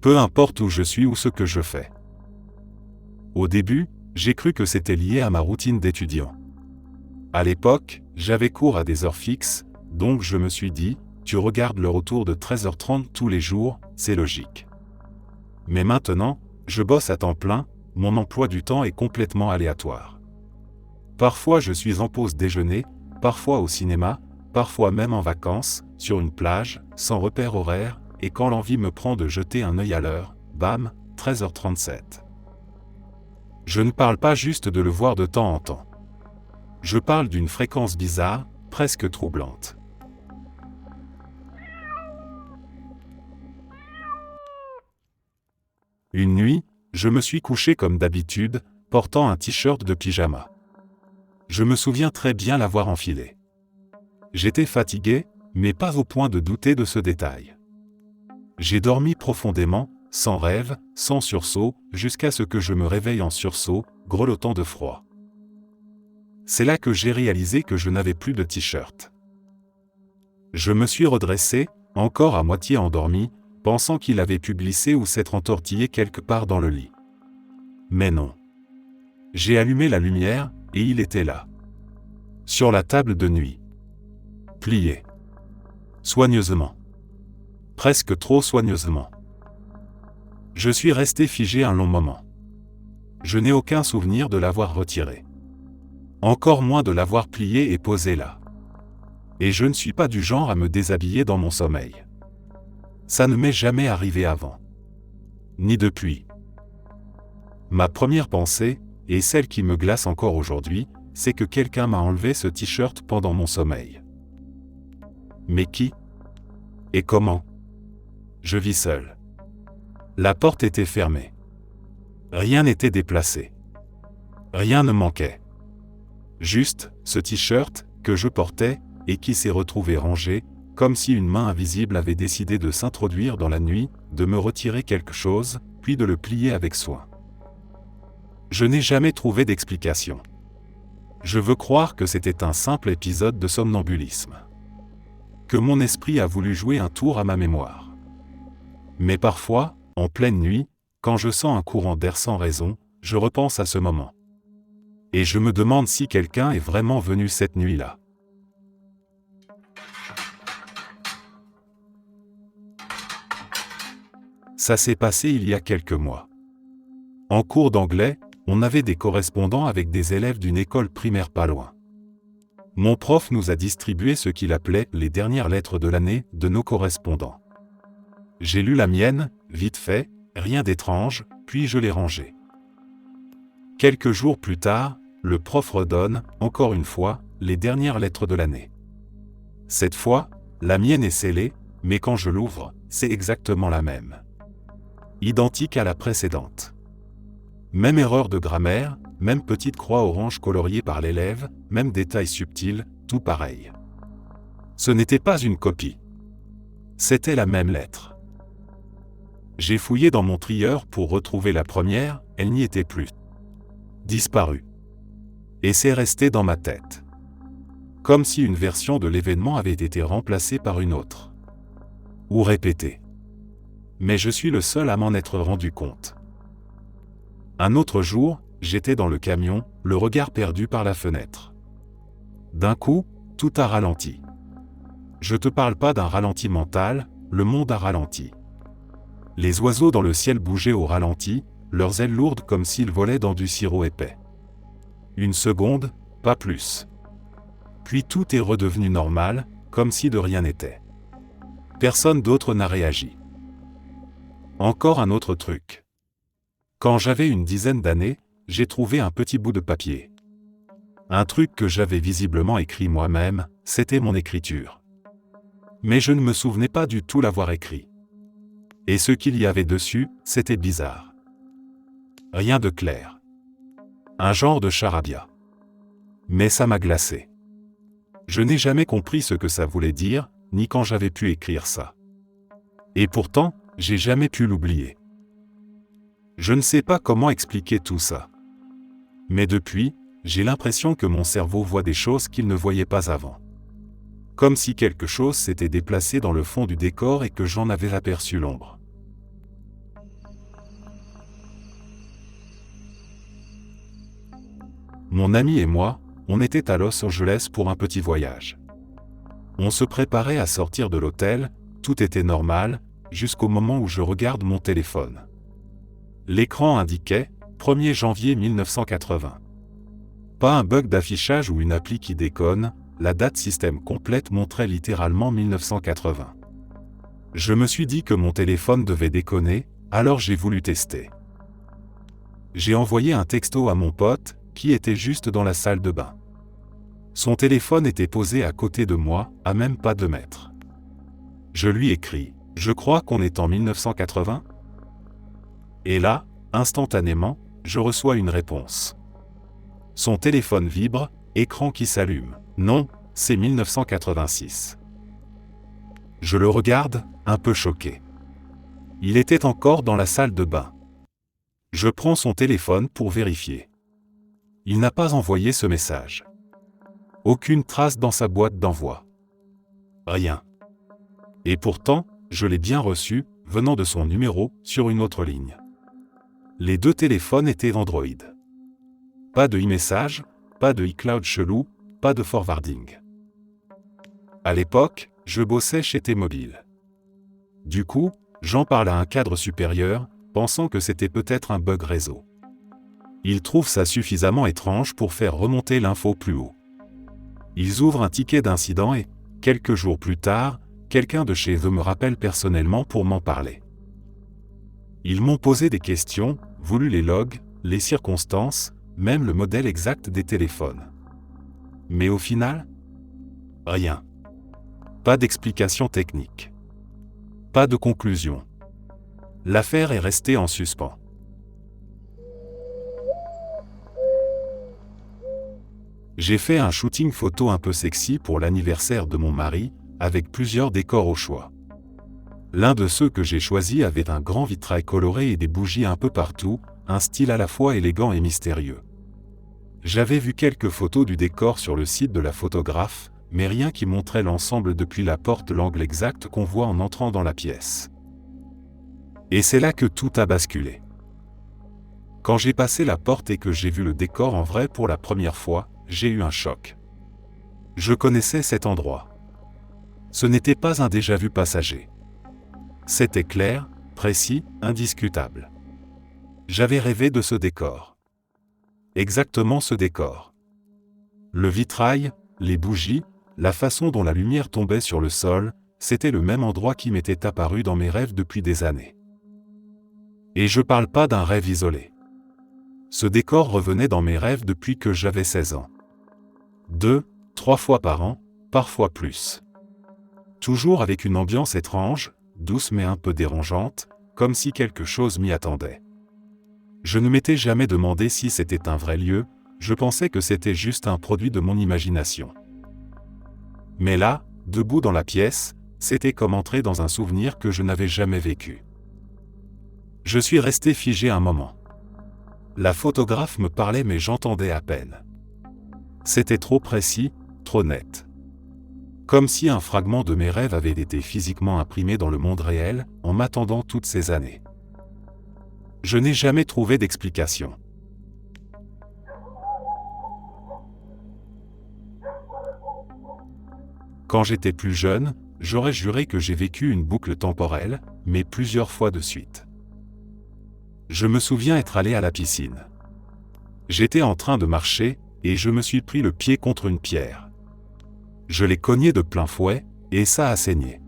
Peu importe où je suis ou ce que je fais. Au début, j'ai cru que c'était lié à ma routine d'étudiant. À l'époque, j'avais cours à des heures fixes, donc je me suis dit, tu regardes l'heure autour de 13h30 tous les jours, c'est logique. Mais maintenant, je bosse à temps plein, mon emploi du temps est complètement aléatoire. Parfois je suis en pause déjeuner, parfois au cinéma, parfois même en vacances, sur une plage, sans repère horaire, et quand l'envie me prend de jeter un œil à l'heure, bam, 13h37. Je ne parle pas juste de le voir de temps en temps. Je parle d'une fréquence bizarre, presque troublante. Une nuit, je me suis couché comme d'habitude, portant un t-shirt de pyjama. Je me souviens très bien l'avoir enfilé. J'étais fatigué, mais pas au point de douter de ce détail. J'ai dormi profondément, sans rêve, sans sursaut, jusqu'à ce que je me réveille en sursaut, grelottant de froid. C'est là que j'ai réalisé que je n'avais plus de t-shirt. Je me suis redressé, encore à moitié endormi, pensant qu'il avait pu glisser ou s'être entortillé quelque part dans le lit. Mais non. J'ai allumé la lumière, et il était là. Sur la table de nuit. Plié. Soigneusement. Presque trop soigneusement. Je suis resté figé un long moment. Je n'ai aucun souvenir de l'avoir retiré. Encore moins de l'avoir plié et posé là. Et je ne suis pas du genre à me déshabiller dans mon sommeil. Ça ne m'est jamais arrivé avant. Ni depuis. Ma première pensée, et celle qui me glace encore aujourd'hui, c'est que quelqu'un m'a enlevé ce t-shirt pendant mon sommeil. Mais qui ? Et comment ? Je vis seul. La porte était fermée. Rien n'était déplacé. Rien ne manquait. Juste, ce t-shirt, que je portais, et qui s'est retrouvé rangé, comme si une main invisible avait décidé de s'introduire dans la nuit, de me retirer quelque chose, puis de le plier avec soin. Je n'ai jamais trouvé d'explication. Je veux croire que c'était un simple épisode de somnambulisme. Que mon esprit a voulu jouer un tour à ma mémoire. Mais parfois, en pleine nuit, quand je sens un courant d'air sans raison, je repense à ce moment. Et je me demande si quelqu'un est vraiment venu cette nuit-là. Ça s'est passé il y a quelques mois. En cours d'anglais, on avait des correspondants avec des élèves d'une école primaire pas loin. Mon prof nous a distribué ce qu'il appelait les dernières lettres de l'année de nos correspondants. J'ai lu la mienne, vite fait, rien d'étrange, puis je l'ai rangée. Quelques jours plus tard, le prof redonne, encore une fois, les dernières lettres de l'année. Cette fois, la mienne est scellée, mais quand je l'ouvre, c'est exactement la même. Identique à la précédente. Même erreur de grammaire, même petite croix orange coloriée par l'élève, même détail subtil, tout pareil. Ce n'était pas une copie. C'était la même lettre. J'ai fouillé dans mon trieur pour retrouver la première, elle n'y était plus. Disparue. Et c'est resté dans ma tête. Comme si une version de l'événement avait été remplacée par une autre. Ou répétée. Mais je suis le seul à m'en être rendu compte. Un autre jour, j'étais dans le camion, le regard perdu par la fenêtre. D'un coup, tout a ralenti. Je te parle pas d'un ralenti mental, le monde a ralenti. Les oiseaux dans le ciel bougeaient au ralenti, leurs ailes lourdes comme s'ils volaient dans du sirop épais. Une seconde, pas plus. Puis tout est redevenu normal, comme si de rien n'était. Personne d'autre n'a réagi. Encore un autre truc. Quand j'avais une dizaine d'années, j'ai trouvé un petit bout de papier. Un truc que j'avais visiblement écrit moi-même, c'était mon écriture. Mais je ne me souvenais pas du tout l'avoir écrit. Et ce qu'il y avait dessus, c'était bizarre. Rien de clair. Un genre de charabia. Mais ça m'a glacé. Je n'ai jamais compris ce que ça voulait dire, ni quand j'avais pu écrire ça. Et pourtant, j'ai jamais pu l'oublier. Je ne sais pas comment expliquer tout ça. Mais depuis, j'ai l'impression que mon cerveau voit des choses qu'il ne voyait pas avant. Comme si quelque chose s'était déplacé dans le fond du décor et que j'en avais aperçu l'ombre. Mon ami et moi, on était à Los Angeles pour un petit voyage. On se préparait à sortir de l'hôtel, tout était normal, jusqu'au moment où je regarde mon téléphone. L'écran indiquait 1er janvier 1980. Pas un bug d'affichage ou une appli qui déconne, la date système complète montrait littéralement 1980. Je me suis dit que mon téléphone devait déconner, alors j'ai voulu tester. J'ai envoyé un texto à mon pote, qui était juste dans la salle de bain. Son téléphone était posé à côté de moi, à même pas 2 mètres. Je lui écris « Je crois qu'on est en 1980 ?» Et là, instantanément, je reçois une réponse. Son téléphone vibre, écran qui s'allume. Non, c'est 1986. Je le regarde, un peu choqué. Il était encore dans la salle de bain. Je prends son téléphone pour vérifier. Il n'a pas envoyé ce message. Aucune trace dans sa boîte d'envoi. Rien. Et pourtant, je l'ai bien reçu, venant de son numéro, sur une autre ligne. Les 2 téléphones étaient Android. Pas de e-message, pas de iCloud chelou, pas de forwarding. À l'époque, je bossais chez T-Mobile. Du coup, j'en parle à un cadre supérieur, pensant que c'était peut-être un bug réseau. Ils trouvent ça suffisamment étrange pour faire remonter l'info plus haut. Ils ouvrent un ticket d'incident et, quelques jours plus tard, quelqu'un de chez eux me rappelle personnellement pour m'en parler. Ils m'ont posé des questions, voulu les logs, les circonstances, même le modèle exact des téléphones. Mais au final, rien. Pas d'explication technique. Pas de conclusion. L'affaire est restée en suspens. J'ai fait un shooting photo un peu sexy pour l'anniversaire de mon mari, avec plusieurs décors au choix. L'un de ceux que j'ai choisis avait un grand vitrail coloré et des bougies un peu partout, un style à la fois élégant et mystérieux. J'avais vu quelques photos du décor sur le site de la photographe, mais rien qui montrait l'ensemble depuis la porte, l'angle exact qu'on voit en entrant dans la pièce. Et c'est là que tout a basculé. Quand j'ai passé la porte et que j'ai vu le décor en vrai pour la première fois, j'ai eu un choc. Je connaissais cet endroit. Ce n'était pas un déjà-vu passager. C'était clair, précis, indiscutable. J'avais rêvé de ce décor. Exactement ce décor. Le vitrail, les bougies, la façon dont la lumière tombait sur le sol, c'était le même endroit qui m'était apparu dans mes rêves depuis des années. Et je parle pas d'un rêve isolé. Ce décor revenait dans mes rêves depuis que j'avais 16 ans. 2, 3 fois par an, parfois plus. Toujours avec une ambiance étrange, douce mais un peu dérangeante, comme si quelque chose m'y attendait. Je ne m'étais jamais demandé si c'était un vrai lieu, je pensais que c'était juste un produit de mon imagination. Mais là, debout dans la pièce, c'était comme entrer dans un souvenir que je n'avais jamais vécu. Je suis resté figé un moment. La photographe me parlait mais j'entendais à peine. C'était trop précis, trop net. Comme si un fragment de mes rêves avait été physiquement imprimé dans le monde réel, en m'attendant toutes ces années. Je n'ai jamais trouvé d'explication. Quand j'étais plus jeune, j'aurais juré que j'ai vécu une boucle temporelle, mais plusieurs fois de suite. Je me souviens être allé à la piscine. J'étais en train de marcher, et je me suis pris le pied contre une pierre. Je l'ai cogné de plein fouet, et ça a saigné.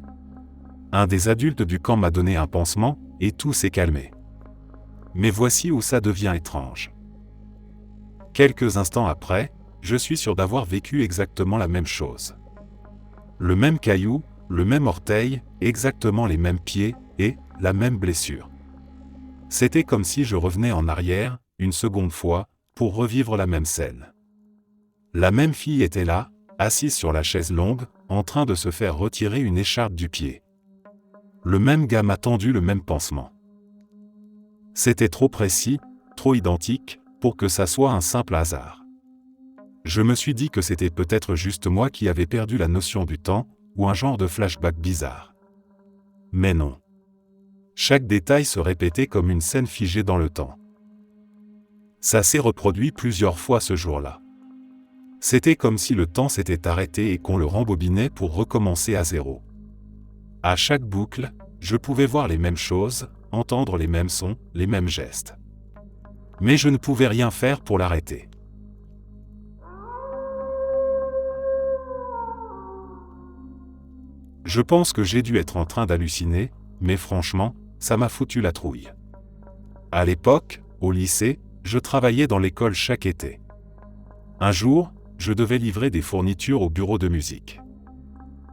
Un des adultes du camp m'a donné un pansement, et tout s'est calmé. Mais voici où ça devient étrange. Quelques instants après, je suis sûr d'avoir vécu exactement la même chose. Le même caillou, le même orteil, exactement les mêmes pieds, et la même blessure. C'était comme si je revenais en arrière, une seconde fois, pour revivre la même scène. La même fille était là, assise sur la chaise longue, en train de se faire retirer une écharpe du pied. Le même gars m'a tendu le même pansement. C'était trop précis, trop identique, pour que ça soit un simple hasard. Je me suis dit que c'était peut-être juste moi qui avais perdu la notion du temps, ou un genre de flashback bizarre. Mais non. Chaque détail se répétait comme une scène figée dans le temps. Ça s'est reproduit plusieurs fois ce jour-là. C'était comme si le temps s'était arrêté et qu'on le rembobinait pour recommencer à zéro. À chaque boucle, je pouvais voir les mêmes choses, entendre les mêmes sons, les mêmes gestes. Mais je ne pouvais rien faire pour l'arrêter. Je pense que j'ai dû être en train d'halluciner, mais franchement, ça m'a foutu la trouille. À l'époque, au lycée, je travaillais dans l'école chaque été. Un jour, je devais livrer des fournitures au bureau de musique.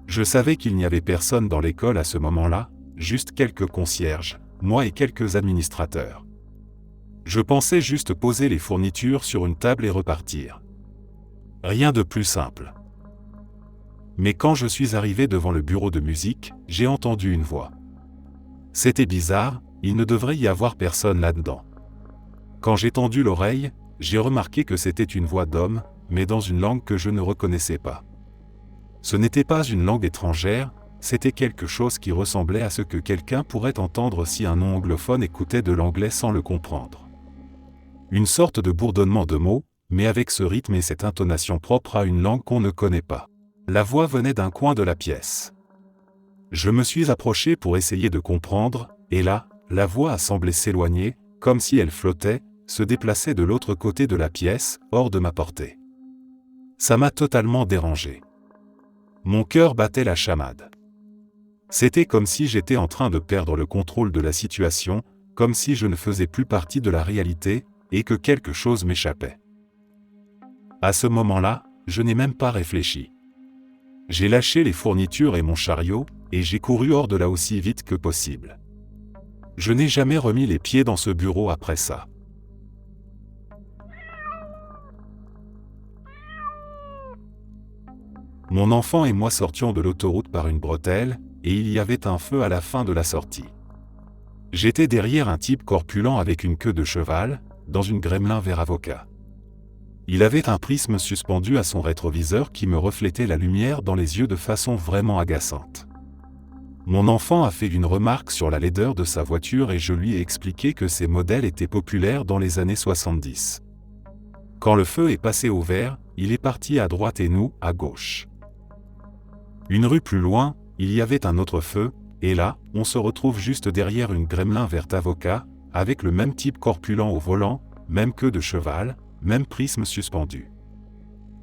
Je savais qu'il n'y avait personne dans l'école à ce moment-là, juste quelques concierges, moi et quelques administrateurs. Je pensais juste poser les fournitures sur une table et repartir. Rien de plus simple. Mais quand je suis arrivé devant le bureau de musique, j'ai entendu une voix. C'était bizarre, il ne devrait y avoir personne là-dedans. Quand j'ai tendu l'oreille, j'ai remarqué que c'était une voix d'homme, mais dans une langue que je ne reconnaissais pas. Ce n'était pas une langue étrangère, c'était quelque chose qui ressemblait à ce que quelqu'un pourrait entendre si un non-anglophone écoutait de l'anglais sans le comprendre. Une sorte de bourdonnement de mots, mais avec ce rythme et cette intonation propre à une langue qu'on ne connaît pas. La voix venait d'un coin de la pièce. Je me suis approché pour essayer de comprendre, et là, la voix a semblé s'éloigner, comme si elle flottait, se déplaçait de l'autre côté de la pièce, hors de ma portée. Ça m'a totalement dérangé. Mon cœur battait la chamade. C'était comme si j'étais en train de perdre le contrôle de la situation, comme si je ne faisais plus partie de la réalité, et que quelque chose m'échappait. À ce moment-là, je n'ai même pas réfléchi. J'ai lâché les fournitures et mon chariot, et j'ai couru hors de là aussi vite que possible. Je n'ai jamais remis les pieds dans ce bureau après ça. Mon enfant et moi sortions de l'autoroute par une bretelle, et il y avait un feu à la fin de la sortie. J'étais derrière un type corpulent avec une queue de cheval, dans une gremlin vert avocat. Il avait un prisme suspendu à son rétroviseur qui me reflétait la lumière dans les yeux de façon vraiment agaçante. Mon enfant a fait une remarque sur la laideur de sa voiture et je lui ai expliqué que ces modèles étaient populaires dans les années 70. Quand le feu est passé au vert, il est parti à droite et nous, à gauche. Une rue plus loin, il y avait un autre feu, et là, on se retrouve juste derrière une gremlin verte avocat, avec le même type corpulent au volant, même queue de cheval, même prisme suspendu.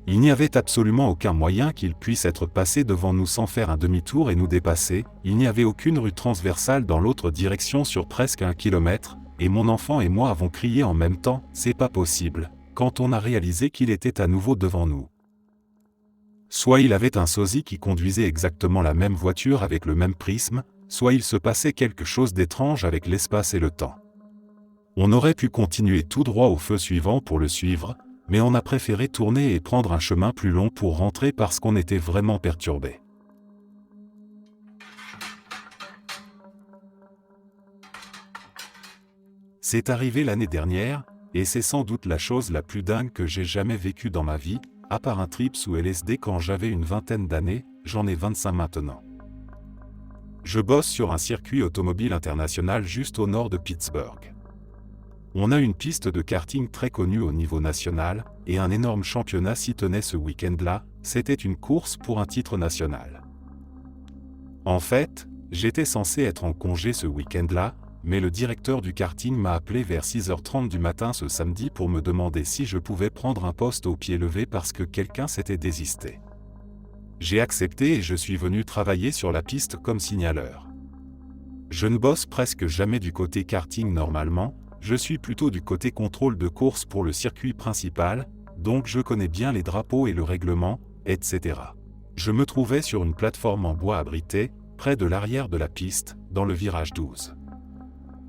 Il n'y avait absolument aucun moyen qu'il puisse être passé devant nous sans faire un demi-tour et nous dépasser, il n'y avait aucune rue transversale dans l'autre direction sur presque 1 kilomètre, et mon enfant et moi avons crié en même temps « c'est pas possible », quand on a réalisé qu'il était à nouveau devant nous. Soit il avait un sosie qui conduisait exactement la même voiture avec le même prisme, soit il se passait quelque chose d'étrange avec l'espace et le temps. On aurait pu continuer tout droit au feu suivant pour le suivre, mais on a préféré tourner et prendre un chemin plus long pour rentrer parce qu'on était vraiment perturbé. C'est arrivé l'année dernière, et c'est sans doute la chose la plus dingue que j'ai jamais vécue dans ma vie, à part un trip sous LSD quand j'avais une vingtaine d'années, j'en ai 25 maintenant. Je bosse sur un circuit automobile international juste au nord de Pittsburgh. On a une piste de karting très connue au niveau national, et un énorme championnat s'y tenait ce week-end-là, c'était une course pour un titre national. En fait, j'étais censé être en congé ce week-end-là, mais le directeur du karting m'a appelé vers 6h30 du matin ce samedi pour me demander si je pouvais prendre un poste au pied levé parce que quelqu'un s'était désisté. J'ai accepté et je suis venu travailler sur la piste comme signaleur. Je ne bosse presque jamais du côté karting normalement, je suis plutôt du côté contrôle de course pour le circuit principal, donc je connais bien les drapeaux et le règlement, etc. Je me trouvais sur une plateforme en bois abritée, près de l'arrière de la piste, dans le virage 12.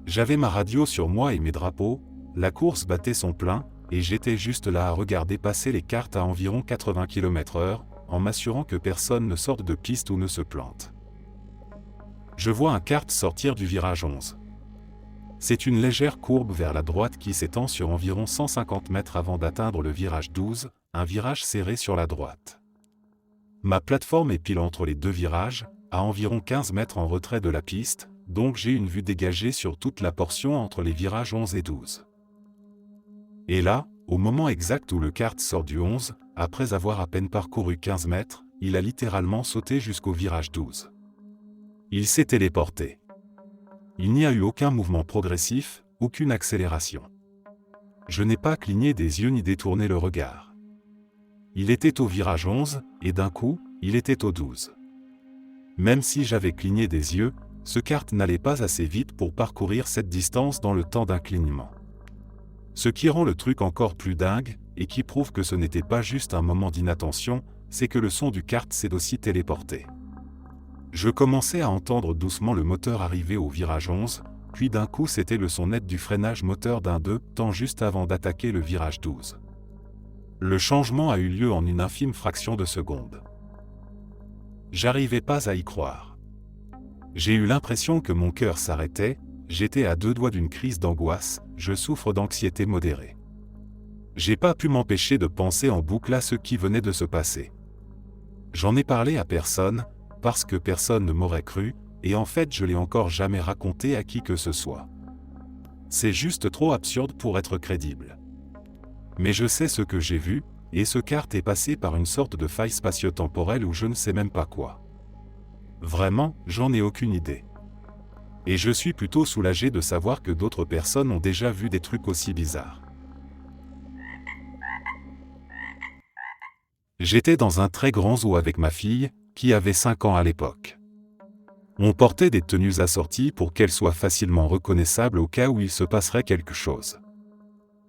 J'avais ma radio sur moi et mes drapeaux, la course battait son plein, et j'étais juste là à regarder passer les karts à environ 80 km/h, en m'assurant que personne ne sorte de piste ou ne se plante. Je vois un kart sortir du virage 11. C'est une légère courbe vers la droite qui s'étend sur environ 150 mètres avant d'atteindre le virage 12, un virage serré sur la droite. Ma plateforme est pile entre les deux virages, à environ 15 mètres en retrait de la piste, donc j'ai une vue dégagée sur toute la portion entre les virages 11 et 12. Et là, au moment exact où le kart sort du 11, après avoir à peine parcouru 15 mètres, il a littéralement sauté jusqu'au virage 12. Il s'est téléporté. Il n'y a eu aucun mouvement progressif, aucune accélération. Je n'ai pas cligné des yeux ni détourné le regard. Il était au virage 11, et d'un coup, il était au 12. Même si j'avais cligné des yeux, ce kart n'allait pas assez vite pour parcourir cette distance dans le temps d'un clignement. Ce qui rend le truc encore plus dingue, et qui prouve que ce n'était pas juste un moment d'inattention, c'est que le son du kart s'est aussi téléporté. Je commençais à entendre doucement le moteur arriver au virage 11, puis d'un coup c'était le son net du freinage moteur d'un 2 temps juste avant d'attaquer le virage 12. Le changement a eu lieu en une infime fraction de seconde. J'arrivais pas à y croire. J'ai eu l'impression que mon cœur s'arrêtait, j'étais à 2 doigts d'une crise d'angoisse, je souffre d'anxiété modérée. J'ai pas pu m'empêcher de penser en boucle à ce qui venait de se passer. J'en ai parlé à personne, parce que personne ne m'aurait cru, et en fait je l'ai encore jamais raconté à qui que ce soit. C'est juste trop absurde pour être crédible. Mais je sais ce que j'ai vu, et ce kart est passé par une sorte de faille spatio-temporelle ou je ne sais même pas quoi. Vraiment, j'en ai aucune idée. Et je suis plutôt soulagé de savoir que d'autres personnes ont déjà vu des trucs aussi bizarres. J'étais dans un très grand zoo avec ma fille, qui avait 5 ans à l'époque. On portait des tenues assorties pour qu'elles soient facilement reconnaissables au cas où il se passerait quelque chose.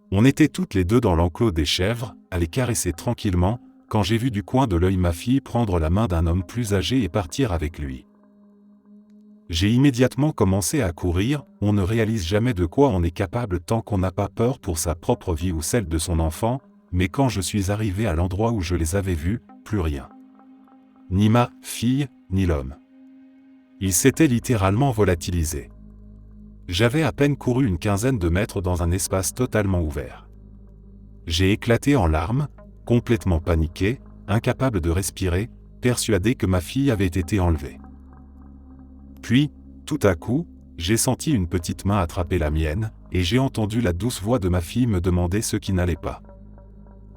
On était toutes les deux dans l'enclos des chèvres, à les caresser tranquillement, quand j'ai vu du coin de l'œil ma fille prendre la main d'un homme plus âgé et partir avec lui. J'ai immédiatement commencé à courir, on ne réalise jamais de quoi on est capable tant qu'on n'a pas peur pour sa propre vie ou celle de son enfant, mais quand je suis arrivé à l'endroit où je les avais vus, plus rien. Ni ma fille, ni l'homme. Il s'était littéralement volatilisé. J'avais à peine couru une quinzaine de mètres dans un espace totalement ouvert. J'ai éclaté en larmes, complètement paniqué, incapable de respirer, persuadé que ma fille avait été enlevée. Puis, tout à coup, j'ai senti une petite main attraper la mienne, et j'ai entendu la douce voix de ma fille me demander ce qui n'allait pas.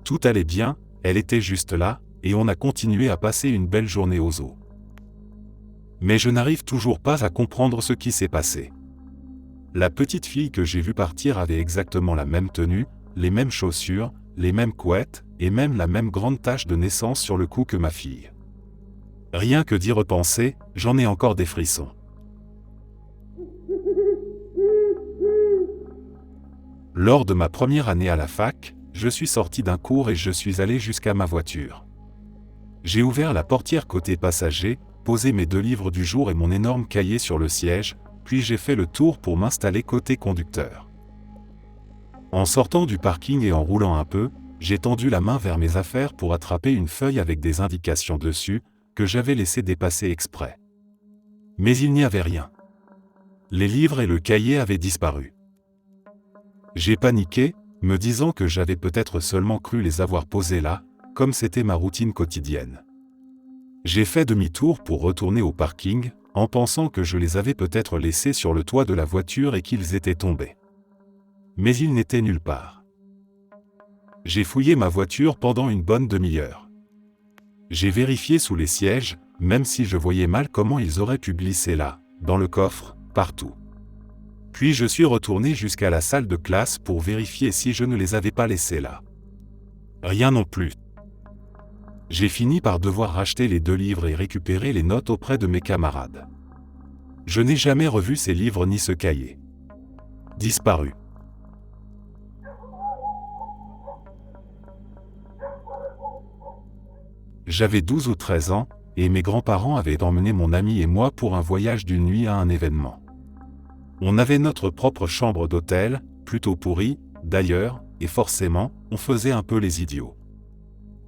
Tout allait bien, elle était juste là, et on a continué à passer une belle journée au zoo. Mais je n'arrive toujours pas à comprendre ce qui s'est passé. La petite fille que j'ai vue partir avait exactement la même tenue, les mêmes chaussures, les mêmes couettes, et même la même grande tache de naissance sur le cou que ma fille. Rien que d'y repenser, j'en ai encore des frissons. Lors de ma première année à la fac, je suis sorti d'un cours et je suis allé jusqu'à ma voiture. J'ai ouvert la portière côté passager, posé mes 2 livres du jour et mon énorme cahier sur le siège, puis j'ai fait le tour pour m'installer côté conducteur. En sortant du parking et en roulant un peu, j'ai tendu la main vers mes affaires pour attraper une feuille avec des indications dessus, que j'avais laissé dépasser exprès. Mais il n'y avait rien. Les livres et le cahier avaient disparu. J'ai paniqué, me disant que j'avais peut-être seulement cru les avoir posés là, comme c'était ma routine quotidienne. J'ai fait demi-tour pour retourner au parking, en pensant que je les avais peut-être laissés sur le toit de la voiture et qu'ils étaient tombés. Mais ils n'étaient nulle part. J'ai fouillé ma voiture pendant une bonne demi-heure. J'ai vérifié sous les sièges, même si je voyais mal comment ils auraient pu glisser là, dans le coffre, partout. Puis je suis retourné jusqu'à la salle de classe pour vérifier si je ne les avais pas laissés là. Rien non plus. J'ai fini par devoir racheter les 2 livres et récupérer les notes auprès de mes camarades. Je n'ai jamais revu ces livres ni ce cahier. Disparu. J'avais 12 ou 13 ans, et mes grands-parents avaient emmené mon ami et moi pour un voyage d'une nuit à un événement. On avait notre propre chambre d'hôtel, plutôt pourrie, d'ailleurs, et forcément, on faisait un peu les idiots.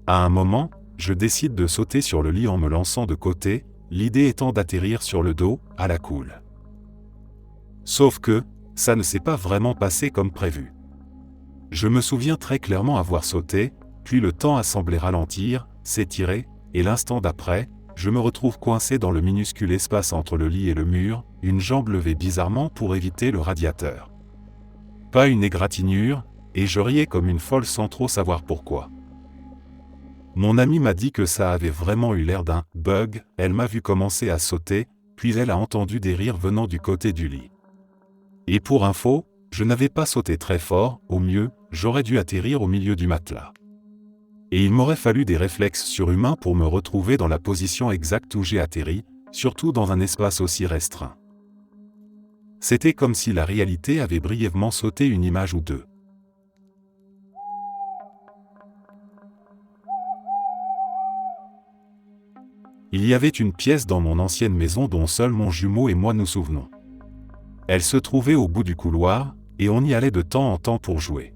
À un moment, je décide de sauter sur le lit en me lançant de côté, l'idée étant d'atterrir sur le dos, à la cool. Sauf que, ça ne s'est pas vraiment passé comme prévu. Je me souviens très clairement avoir sauté, puis le temps a semblé ralentir, s'étirer, et l'instant d'après, je me retrouve coincé dans le minuscule espace entre le lit et le mur, une jambe levée bizarrement pour éviter le radiateur. Pas une égratignure, et je riais comme une folle sans trop savoir pourquoi. Mon amie m'a dit que ça avait vraiment eu l'air d'un « bug », elle m'a vu commencer à sauter, puis elle a entendu des rires venant du côté du lit. Et pour info, je n'avais pas sauté très fort, au mieux, j'aurais dû atterrir au milieu du matelas. Et il m'aurait fallu des réflexes surhumains pour me retrouver dans la position exacte où j'ai atterri, surtout dans un espace aussi restreint. C'était comme si la réalité avait brièvement sauté une image ou deux. Il y avait une pièce dans mon ancienne maison dont seul mon jumeau et moi nous souvenons. Elle se trouvait au bout du couloir, et on y allait de temps en temps pour jouer.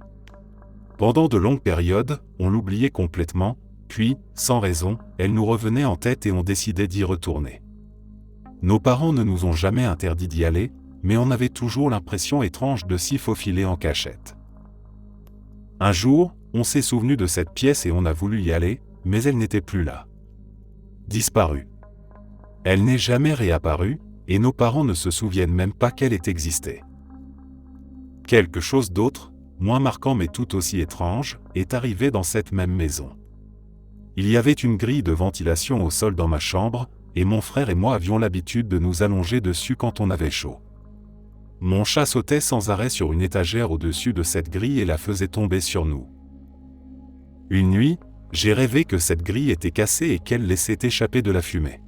Pendant de longues périodes, on l'oubliait complètement, puis, sans raison, elle nous revenait en tête et on décidait d'y retourner. Nos parents ne nous ont jamais interdit d'y aller, mais on avait toujours l'impression étrange de s'y faufiler en cachette. Un jour, on s'est souvenu de cette pièce et on a voulu y aller, mais elle n'était plus là. Disparue. Elle n'est jamais réapparue, et nos parents ne se souviennent même pas qu'elle ait existé. Quelque chose d'autre, moins marquant mais tout aussi étrange, est arrivé dans cette même maison. Il y avait une grille de ventilation au sol dans ma chambre, et mon frère et moi avions l'habitude de nous allonger dessus quand on avait chaud. Mon chat sautait sans arrêt sur une étagère au-dessus de cette grille et la faisait tomber sur nous. Une nuit, j'ai rêvé que cette grille était cassée et qu'elle laissait échapper de la fumée.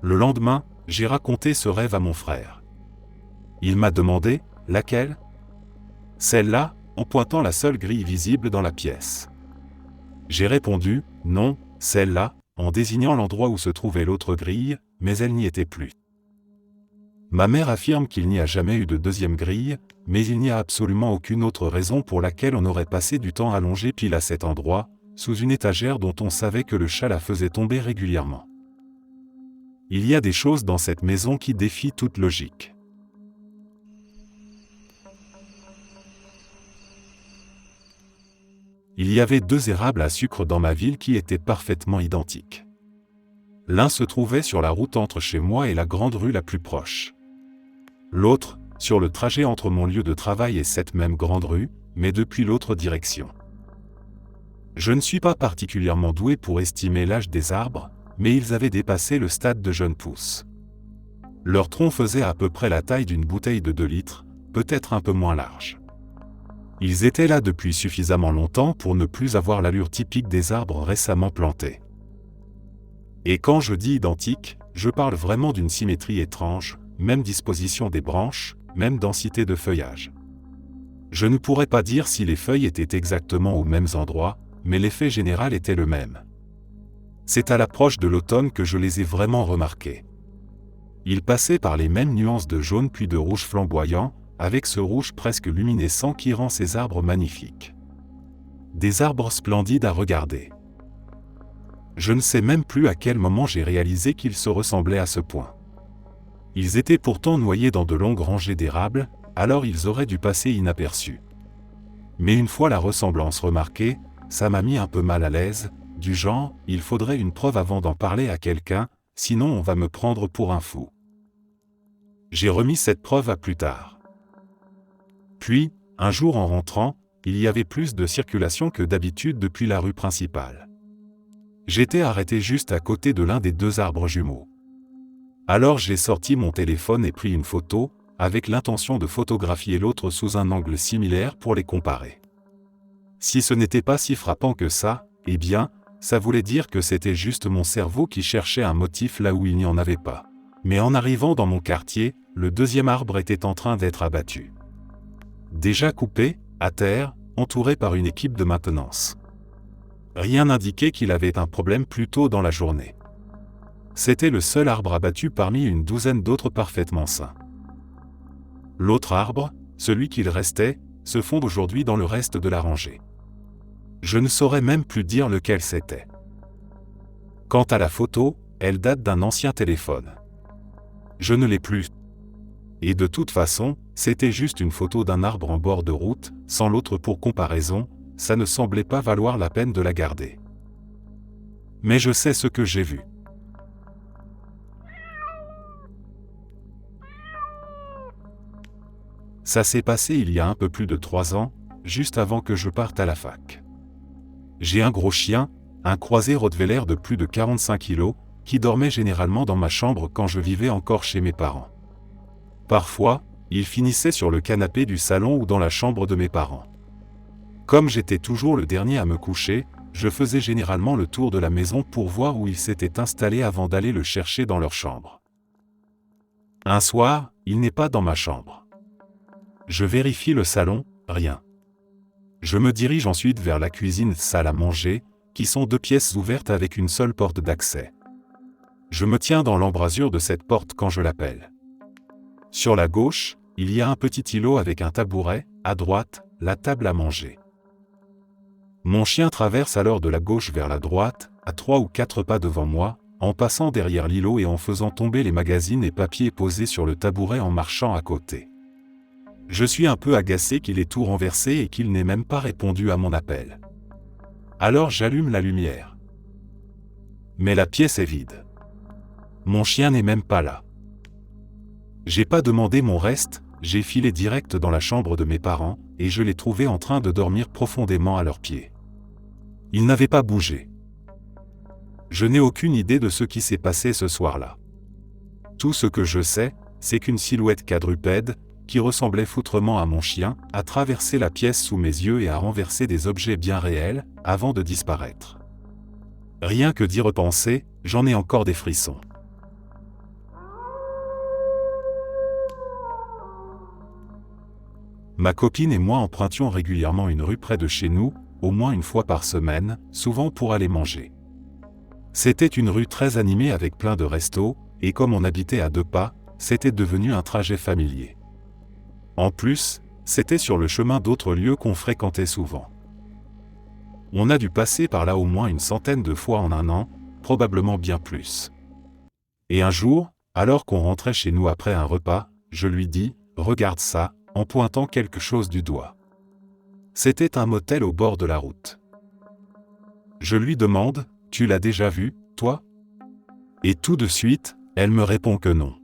Le lendemain, j'ai raconté ce rêve à mon frère. Il m'a demandé « Laquelle ?» Celle-là, en pointant la seule grille visible dans la pièce. J'ai répondu « Non, celle-là », en désignant l'endroit où se trouvait l'autre grille, mais elle n'y était plus. Ma mère affirme qu'il n'y a jamais eu de deuxième grille, mais il n'y a absolument aucune autre raison pour laquelle on aurait passé du temps allongé pile à cet endroit, sous une étagère dont on savait que le chat la faisait tomber régulièrement. Il y a des choses dans cette maison qui défient toute logique. Il y avait 2 érables à sucre dans ma ville qui étaient parfaitement identiques. L'un se trouvait sur la route entre chez moi et la grande rue la plus proche. L'autre, sur le trajet entre mon lieu de travail et cette même grande rue, mais depuis l'autre direction. Je ne suis pas particulièrement doué pour estimer l'âge des arbres, mais ils avaient dépassé le stade de jeunes pousses. Leur tronc faisait à peu près la taille d'une bouteille de 2 litres, peut-être un peu moins large. Ils étaient là depuis suffisamment longtemps pour ne plus avoir l'allure typique des arbres récemment plantés. Et quand je dis identique, je parle vraiment d'une symétrie étrange, même disposition des branches, même densité de feuillage. Je ne pourrais pas dire si les feuilles étaient exactement aux mêmes endroits, mais l'effet général était le même. C'est à l'approche de l'automne que je les ai vraiment remarqués. Ils passaient par les mêmes nuances de jaune puis de rouge flamboyant, avec ce rouge presque luminescent qui rend ces arbres magnifiques. Des arbres splendides à regarder. Je ne sais même plus à quel moment j'ai réalisé qu'ils se ressemblaient à ce point. Ils étaient pourtant noyés dans de longues rangées d'érables, alors ils auraient dû passer inaperçus. Mais une fois la ressemblance remarquée, ça m'a mis un peu mal à l'aise, du genre, il faudrait une preuve avant d'en parler à quelqu'un, sinon on va me prendre pour un fou. J'ai remis cette preuve à plus tard. Puis, un jour en rentrant, il y avait plus de circulation que d'habitude depuis la rue principale. J'étais arrêté juste à côté de l'un des 2 arbres jumeaux. Alors j'ai sorti mon téléphone et pris une photo, avec l'intention de photographier l'autre sous un angle similaire pour les comparer. Si ce n'était pas si frappant que ça, eh bien, ça voulait dire que c'était juste mon cerveau qui cherchait un motif là où il n'y en avait pas. Mais en arrivant dans mon quartier, le 2e arbre était en train d'être abattu. Déjà coupé, à terre, entouré par une équipe de maintenance. Rien n'indiquait qu'il avait un problème plus tôt dans la journée. C'était le seul arbre abattu parmi une douzaine d'autres parfaitement sains. L'autre arbre, celui qu'il restait, se fond aujourd'hui dans le reste de la rangée. Je ne saurais même plus dire lequel c'était. Quant à la photo, elle date d'un ancien téléphone. Je ne l'ai plus. Et de toute façon, c'était juste une photo d'un arbre en bord de route, sans l'autre pour comparaison, ça ne semblait pas valoir la peine de la garder. Mais je sais ce que j'ai vu. Ça s'est passé il y a un peu plus de 3 ans, juste avant que je parte à la fac. J'ai un gros chien, un croisé Rottweiler de plus de 45 kilos, qui dormait généralement dans ma chambre quand je vivais encore chez mes parents. Parfois, il finissait sur le canapé du salon ou dans la chambre de mes parents. Comme j'étais toujours le dernier à me coucher, je faisais généralement le tour de la maison pour voir où il s'était installé avant d'aller le chercher dans leur chambre. Un soir, il n'est pas dans ma chambre. Je vérifie le salon, rien. Je me dirige ensuite vers la cuisine salle à manger, qui sont 2 pièces ouvertes avec une seule porte d'accès. Je me tiens dans l'embrasure de cette porte quand je l'appelle. Sur la gauche, il y a un petit îlot avec un tabouret, à droite, la table à manger. Mon chien traverse alors de la gauche vers la droite, à 3 ou 4 pas devant moi, en passant derrière l'îlot et en faisant tomber les magazines et papiers posés sur le tabouret en marchant à côté. Je suis un peu agacé qu'il ait tout renversé et qu'il n'ait même pas répondu à mon appel. Alors j'allume la lumière. Mais la pièce est vide. Mon chien n'est même pas là. J'ai pas demandé mon reste, j'ai filé direct dans la chambre de mes parents, et je l'ai trouvé en train de dormir profondément à leurs pieds. Ils n'avaient pas bougé. Je n'ai aucune idée de ce qui s'est passé ce soir-là. Tout ce que je sais, c'est qu'une silhouette quadrupède, qui ressemblait foutrement à mon chien, a traversé la pièce sous mes yeux et a renversé des objets bien réels, avant de disparaître. Rien que d'y repenser, j'en ai encore des frissons. Ma copine et moi empruntions régulièrement une rue près de chez nous, au moins une fois par semaine, souvent pour aller manger. C'était une rue très animée avec plein de restos, et comme on habitait à 2 pas, c'était devenu un trajet familier. En plus, c'était sur le chemin d'autres lieux qu'on fréquentait souvent. On a dû passer par là au moins une centaine de fois en un an, probablement bien plus. Et un jour, alors qu'on rentrait chez nous après un repas, je lui dis « Regarde ça », en pointant quelque chose du doigt. C'était un motel au bord de la route. Je lui demande « Tu l'as déjà vu, toi ?» Et tout de suite, elle me répond que non.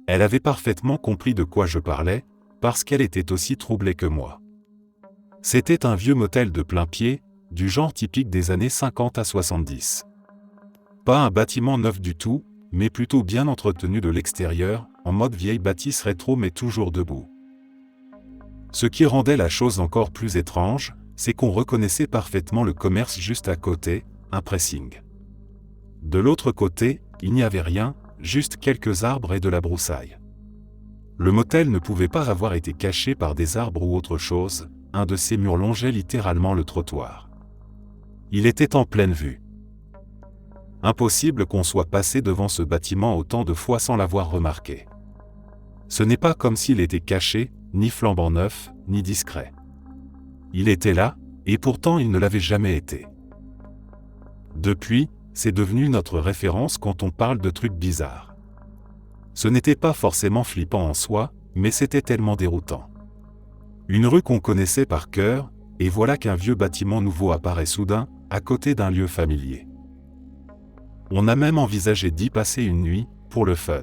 Elle avait parfaitement compris de quoi je parlais, parce qu'elle était aussi troublée que moi. C'était un vieux motel de plain-pied, du genre typique des années 50 à 70. Pas un bâtiment neuf du tout, mais plutôt bien entretenu de l'extérieur, en mode vieille bâtisse rétro mais toujours debout. Ce qui rendait la chose encore plus étrange, c'est qu'on reconnaissait parfaitement le commerce juste à côté, un pressing. De l'autre côté, il n'y avait rien, juste quelques arbres et de la broussaille. Le motel ne pouvait pas avoir été caché par des arbres ou autre chose, un de ces murs longeait littéralement le trottoir. Il était en pleine vue. Impossible qu'on soit passé devant ce bâtiment autant de fois sans l'avoir remarqué. Ce n'est pas comme s'il était caché, ni flambant neuf, ni discret. Il était là, et pourtant il ne l'avait jamais été. Depuis, c'est devenu notre référence quand on parle de trucs bizarres. Ce n'était pas forcément flippant en soi, mais c'était tellement déroutant. Une rue qu'on connaissait par cœur, et voilà qu'un vieux bâtiment nouveau apparaît soudain, à côté d'un lieu familier. On a même envisagé d'y passer une nuit, pour le fun.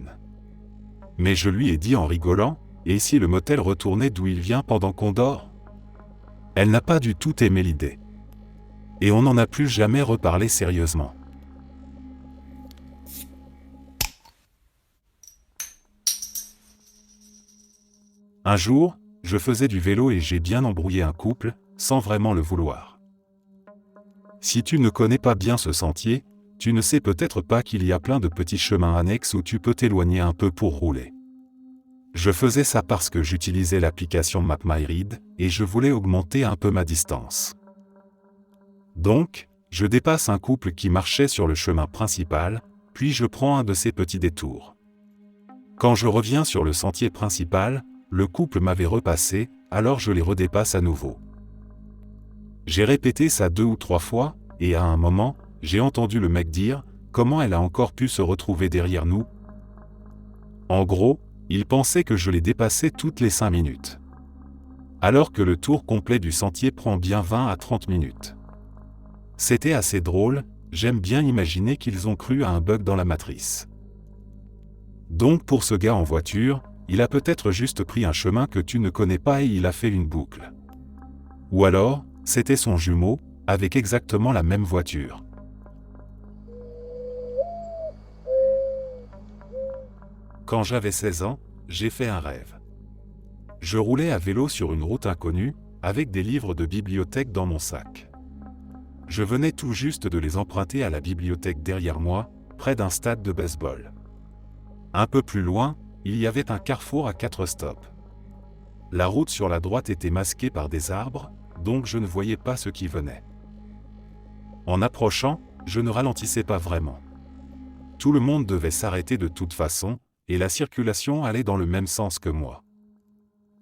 Mais je lui ai dit en rigolant, et si le motel retournait d'où il vient pendant qu'on dort ? Elle n'a pas du tout aimé l'idée. Et on n'en a plus jamais reparlé sérieusement. Un jour, je faisais du vélo et j'ai bien embrouillé un couple, sans vraiment le vouloir. Si tu ne connais pas bien ce sentier, tu ne sais peut-être pas qu'il y a plein de petits chemins annexes où tu peux t'éloigner un peu pour rouler. Je faisais ça parce que j'utilisais l'application MapMyRide et je voulais augmenter un peu ma distance. Donc, je dépasse un couple qui marchait sur le chemin principal, puis je prends un de ces petits détours. Quand je reviens sur le sentier principal, le couple m'avait repassé, alors je les redépasse à nouveau. J'ai répété ça 2 ou 3 fois, et à un moment, j'ai entendu le mec dire « Comment elle a encore pu se retrouver derrière nous ?» En gros, il pensait que je les dépassais toutes les 5 minutes. Alors que le tour complet du sentier prend bien 20 à 30 minutes. C'était assez drôle, j'aime bien imaginer qu'ils ont cru à un bug dans la matrice. Donc pour ce gars en voiture, il a peut-être juste pris un chemin que tu ne connais pas et il a fait une boucle. Ou alors, c'était son jumeau, avec exactement la même voiture. Quand j'avais 16 ans, j'ai fait un rêve. Je roulais à vélo sur une route inconnue, avec des livres de bibliothèque dans mon sac. Je venais tout juste de les emprunter à la bibliothèque derrière moi, près d'un stade de baseball. Un peu plus loin, il y avait un carrefour à 4 stops. La route sur la droite était masquée par des arbres, donc je ne voyais pas ce qui venait. En approchant, je ne ralentissais pas vraiment. Tout le monde devait s'arrêter de toute façon, et la circulation allait dans le même sens que moi.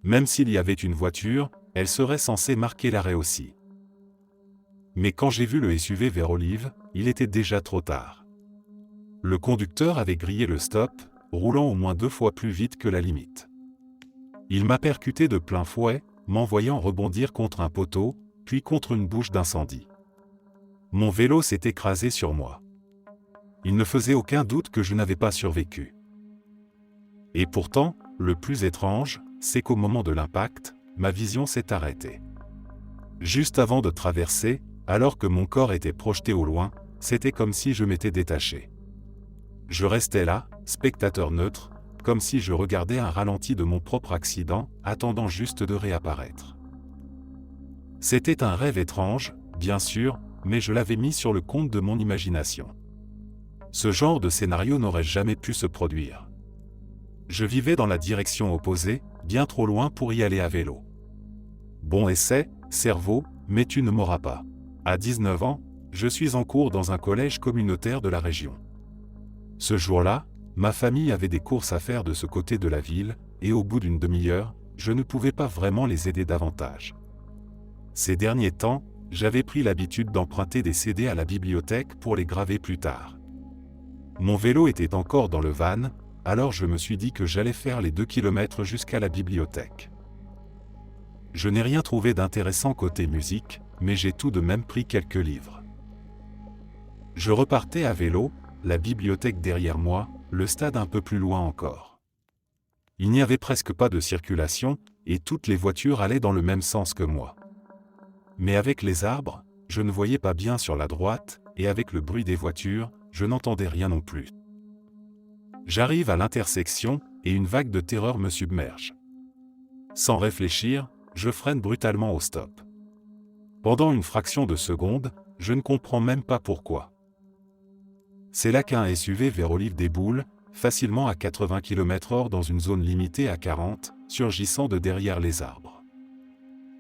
Même s'il y avait une voiture, elle serait censée marquer l'arrêt aussi. Mais quand j'ai vu le SUV vers Olive, il était déjà trop tard. Le conducteur avait grillé le stop, roulant au moins 2 fois plus vite que la limite. Il m'a percuté de plein fouet, m'envoyant rebondir contre un poteau, puis contre une bouche d'incendie. Mon vélo s'est écrasé sur moi. Il ne faisait aucun doute que je n'avais pas survécu. Et pourtant, le plus étrange, c'est qu'au moment de l'impact, ma vision s'est arrêtée. Juste avant de traverser, alors que mon corps était projeté au loin, c'était comme si je m'étais détaché. Je restais là, spectateur neutre, comme si je regardais un ralenti de mon propre accident, attendant juste de réapparaître. C'était un rêve étrange, bien sûr, mais je l'avais mis sur le compte de mon imagination. Ce genre de scénario n'aurait jamais pu se produire. Je vivais dans la direction opposée, bien trop loin pour y aller à vélo. Bon essai, cerveau, mais tu ne m'auras pas. À 19 ans, je suis en cours dans un collège communautaire de la région. Ce jour-là, ma famille avait des courses à faire de ce côté de la ville, et au bout d'une demi-heure, je ne pouvais pas vraiment les aider davantage. Ces derniers temps, j'avais pris l'habitude d'emprunter des CD à la bibliothèque pour les graver plus tard. Mon vélo était encore dans le van, alors je me suis dit que j'allais faire les 2 kilomètres jusqu'à la bibliothèque. Je n'ai rien trouvé d'intéressant côté musique, mais j'ai tout de même pris quelques livres. Je repartais à vélo, la bibliothèque derrière moi, le stade un peu plus loin encore. Il n'y avait presque pas de circulation, et toutes les voitures allaient dans le même sens que moi. Mais avec les arbres, je ne voyais pas bien sur la droite, et avec le bruit des voitures, je n'entendais rien non plus. J'arrive à l'intersection, et une vague de terreur me submerge. Sans réfléchir, je freine brutalement au stop. Pendant une fraction de seconde, je ne comprends même pas pourquoi. C'est là qu'un SUV vers Olive déboule, facilement à 80 km/h dans une zone limitée à 40, surgissant de derrière les arbres.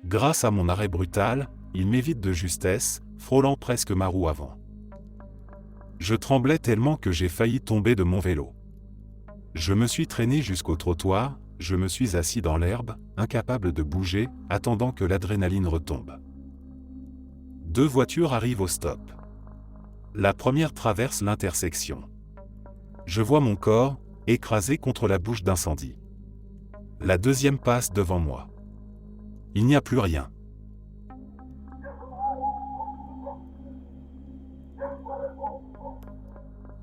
Grâce à mon arrêt brutal, il m'évite de justesse, frôlant presque ma roue avant. Je tremblais tellement que j'ai failli tomber de mon vélo. Je me suis traîné jusqu'au trottoir, je me suis assis dans l'herbe, incapable de bouger, attendant que l'adrénaline retombe. 2 voitures arrivent au stop. La première traverse l'intersection. Je vois mon corps, écrasé contre la bouche d'incendie. La deuxième passe devant moi. Il n'y a plus rien.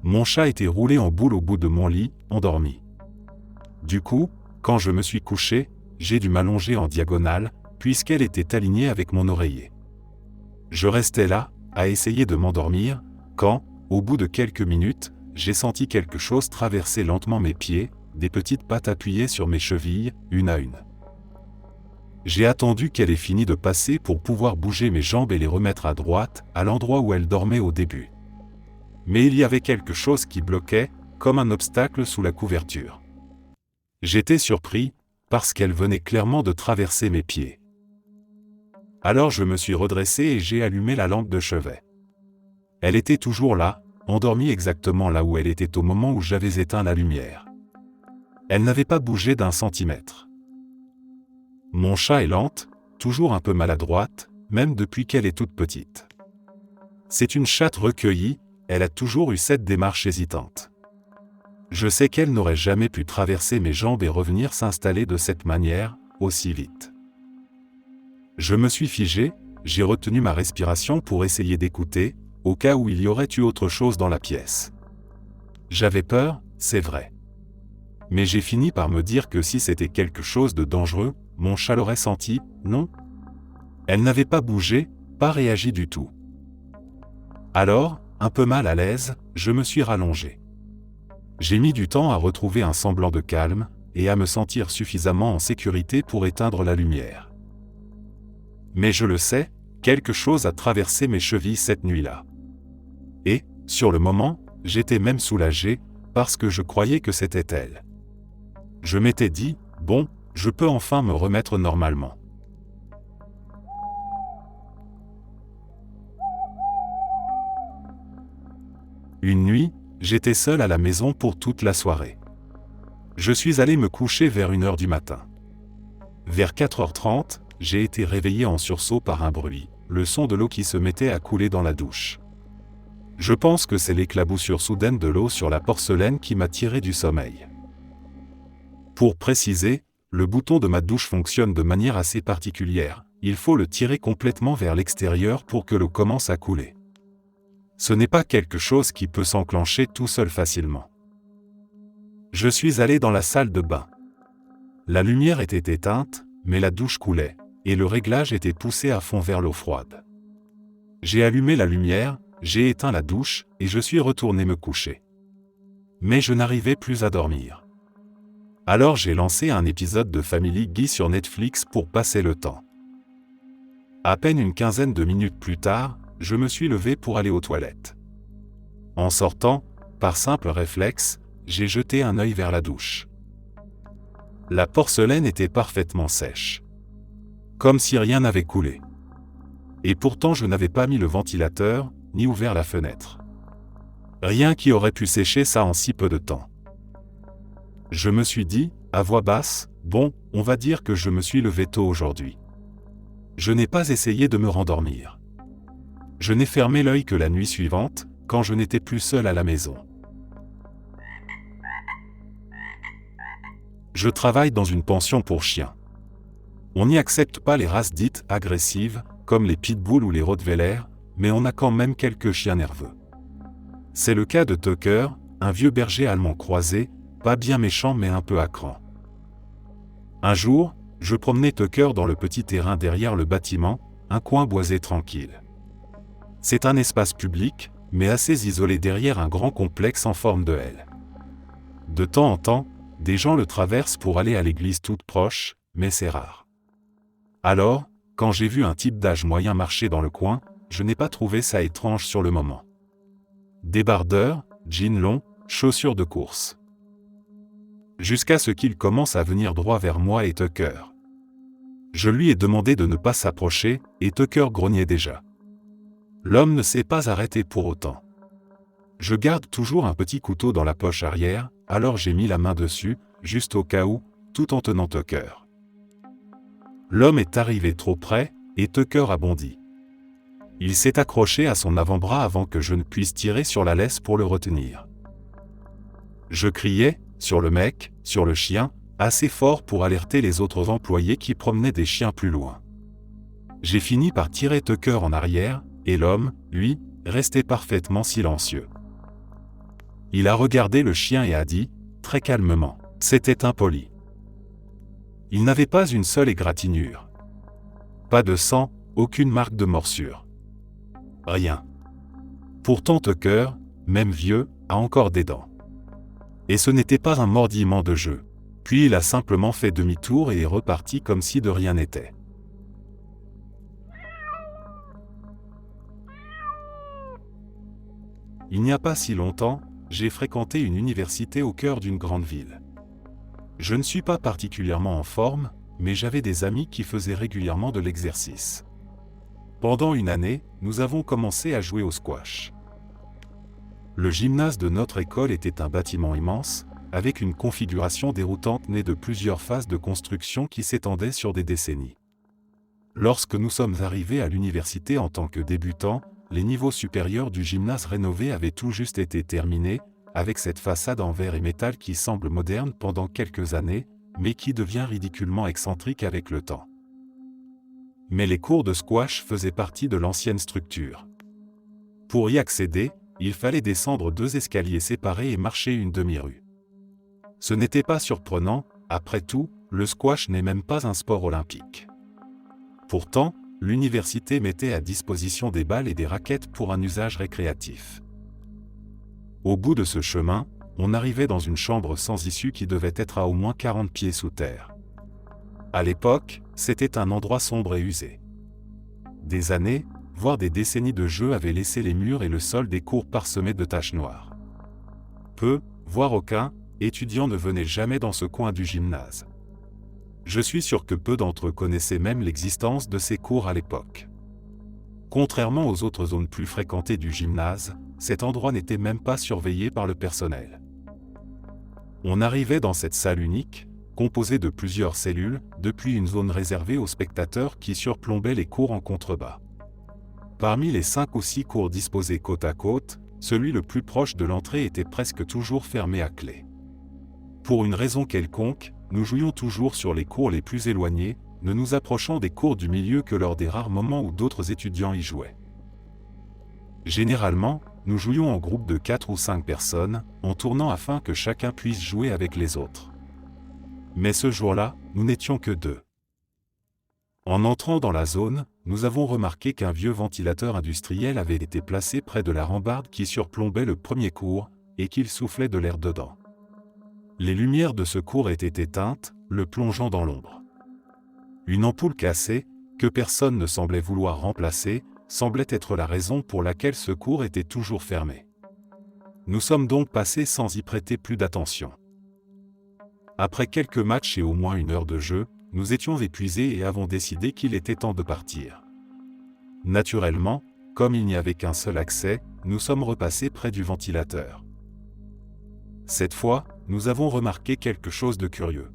Mon chat était roulé en boule au bout de mon lit, endormi. Du coup, quand je me suis couché, j'ai dû m'allonger en diagonale, puisqu'elle était alignée avec mon oreiller. Je restais là, à essayer de m'endormir, quand, au bout de quelques minutes, j'ai senti quelque chose traverser lentement mes pieds, des petites pattes appuyées sur mes chevilles, une à une. J'ai attendu qu'elle ait fini de passer pour pouvoir bouger mes jambes et les remettre à droite, à l'endroit où elle dormait au début. Mais il y avait quelque chose qui bloquait, comme un obstacle sous la couverture. J'étais surpris, parce qu'elle venait clairement de traverser mes pieds. Alors je me suis redressé et j'ai allumé la lampe de chevet. Elle était toujours là, endormie exactement là où elle était au moment où j'avais éteint la lumière. Elle n'avait pas bougé d'1 centimètre. Mon chat est lente, toujours un peu maladroite, même depuis qu'elle est toute petite. C'est une chatte recueillie, elle a toujours eu cette démarche hésitante. Je sais qu'elle n'aurait jamais pu traverser mes jambes et revenir s'installer de cette manière, aussi vite. Je me suis figé, j'ai retenu ma respiration pour essayer d'écouter, au cas où il y aurait eu autre chose dans la pièce. J'avais peur, c'est vrai. Mais j'ai fini par me dire que si c'était quelque chose de dangereux, mon chat l'aurait senti, non ? Elle n'avait pas bougé, pas réagi du tout. Alors, un peu mal à l'aise, je me suis rallongé. J'ai mis du temps à retrouver un semblant de calme, et à me sentir suffisamment en sécurité pour éteindre la lumière. Mais je le sais, quelque chose a traversé mes chevilles cette nuit-là. Et, sur le moment, j'étais même soulagé, parce que je croyais que c'était elle. Je m'étais dit, bon, je peux enfin me remettre normalement. Une nuit, j'étais seul à la maison pour toute la soirée. Je suis allé me coucher vers 1h du matin. Vers 4h30, j'ai été réveillé en sursaut par un bruit, le son de l'eau qui se mettait à couler dans la douche. Je pense que c'est l'éclaboussure soudaine de l'eau sur la porcelaine qui m'a tiré du sommeil. Pour préciser, le bouton de ma douche fonctionne de manière assez particulière. Il faut le tirer complètement vers l'extérieur pour que l'eau commence à couler. Ce n'est pas quelque chose qui peut s'enclencher tout seul facilement. Je suis allé dans la salle de bain. La lumière était éteinte, mais la douche coulait, et le réglage était poussé à fond vers l'eau froide. J'ai allumé la lumière, j'ai éteint la douche, et je suis retourné me coucher. Mais je n'arrivais plus à dormir. Alors j'ai lancé un épisode de Family Guy sur Netflix pour passer le temps. À peine une quinzaine de minutes plus tard, je me suis levé pour aller aux toilettes. En sortant, par simple réflexe, j'ai jeté un œil vers la douche. La porcelaine était parfaitement sèche. Comme si rien n'avait coulé. Et pourtant je n'avais pas mis le ventilateur, ni ouvert la fenêtre. Rien qui aurait pu sécher ça en si peu de temps. Je me suis dit, à voix basse, bon, on va dire que je me suis levé tôt aujourd'hui. Je n'ai pas essayé de me rendormir. Je n'ai fermé l'œil que la nuit suivante, quand je n'étais plus seul à la maison. Je travaille dans une pension pour chiens. On n'y accepte pas les races dites agressives, comme les pitbulls ou les rottweilers, mais on a quand même quelques chiens nerveux. C'est le cas de Tucker, un vieux berger allemand croisé, pas bien méchant mais un peu à cran. Un jour, je promenais Tucker dans le petit terrain derrière le bâtiment, un coin boisé tranquille. C'est un espace public, mais assez isolé derrière un grand complexe en forme de L. De temps en temps, des gens le traversent pour aller à l'église toute proche, mais c'est rare. Alors, quand j'ai vu un type d'âge moyen marcher dans le coin, je n'ai pas trouvé ça étrange sur le moment. Débardeur, jean long, chaussures de course. Jusqu'à ce qu'il commence à venir droit vers moi et Tucker. Je lui ai demandé de ne pas s'approcher, et Tucker grognait déjà. L'homme ne s'est pas arrêté pour autant. Je garde toujours un petit couteau dans la poche arrière, alors j'ai mis la main dessus, juste au cas où, tout en tenant Tucker. L'homme est arrivé trop près, et Tucker a bondi. Il s'est accroché à son avant-bras avant que je ne puisse tirer sur la laisse pour le retenir. Je criais, sur le mec, sur le chien, assez fort pour alerter les autres employés qui promenaient des chiens plus loin. J'ai fini par tirer Tucker en arrière, et l'homme, lui, restait parfaitement silencieux. Il a regardé le chien et a dit, très calmement, « C'était impoli. » Il n'avait pas une seule égratignure. Pas de sang, aucune marque de morsure. Rien. Pourtant Tucker, même vieux, a encore des dents. Et ce n'était pas un mordillement de jeu. Puis il a simplement fait demi-tour et est reparti comme si de rien n'était. Il n'y a pas si longtemps, j'ai fréquenté une université au cœur d'une grande ville. Je ne suis pas particulièrement en forme, mais j'avais des amis qui faisaient régulièrement de l'exercice. Pendant une année, nous avons commencé à jouer au squash. Le gymnase de notre école était un bâtiment immense, avec une configuration déroutante née de plusieurs phases de construction qui s'étendaient sur des décennies. Lorsque nous sommes arrivés à l'université en tant que débutants, les niveaux supérieurs du gymnase rénové avaient tout juste été terminés, avec cette façade en verre et métal qui semble moderne pendant quelques années, mais qui devient ridiculement excentrique avec le temps. Mais les cours de squash faisaient partie de l'ancienne structure. Pour y accéder, il fallait descendre 2 escaliers séparés et marcher une demi-rue. Ce n'était pas surprenant, après tout, le squash n'est même pas un sport olympique. Pourtant, l'université mettait à disposition des balles et des raquettes pour un usage récréatif. Au bout de ce chemin, on arrivait dans une chambre sans issue qui devait être à au moins 40 pieds sous terre. À l'époque, c'était un endroit sombre et usé. Des années, voire des décennies de jeu avaient laissé les murs et le sol des cours parsemés de taches noires. Peu, voire aucun, étudiants ne venaient jamais dans ce coin du gymnase. Je suis sûr que peu d'entre eux connaissaient même l'existence de ces cours à l'époque. Contrairement aux autres zones plus fréquentées du gymnase, cet endroit n'était même pas surveillé par le personnel. On arrivait dans cette salle unique, composée de plusieurs cellules, depuis une zone réservée aux spectateurs qui surplombait les cours en contrebas. Parmi les 5 ou 6 cours disposés côte à côte, celui le plus proche de l'entrée était presque toujours fermé à clé. Pour une raison quelconque, nous jouions toujours sur les cours les plus éloignés, ne nous approchant des cours du milieu que lors des rares moments où d'autres étudiants y jouaient. Généralement, nous jouions en groupe de 4 ou 5 personnes, en tournant afin que chacun puisse jouer avec les autres. Mais ce jour-là, nous n'étions que 2. En entrant dans la zone, nous avons remarqué qu'un vieux ventilateur industriel avait été placé près de la rambarde qui surplombait le premier cours, et qu'il soufflait de l'air dedans. Les lumières de ce cours étaient éteintes, le plongeant dans l'ombre. Une ampoule cassée, que personne ne semblait vouloir remplacer, semblait être la raison pour laquelle ce cours était toujours fermé. Nous sommes donc passés sans y prêter plus d'attention. Après quelques matchs et au moins 1 heure de jeu, nous étions épuisés et avons décidé qu'il était temps de partir. Naturellement, comme il n'y avait qu'un seul accès, nous sommes repassés près du ventilateur. Cette fois, nous avons remarqué quelque chose de curieux.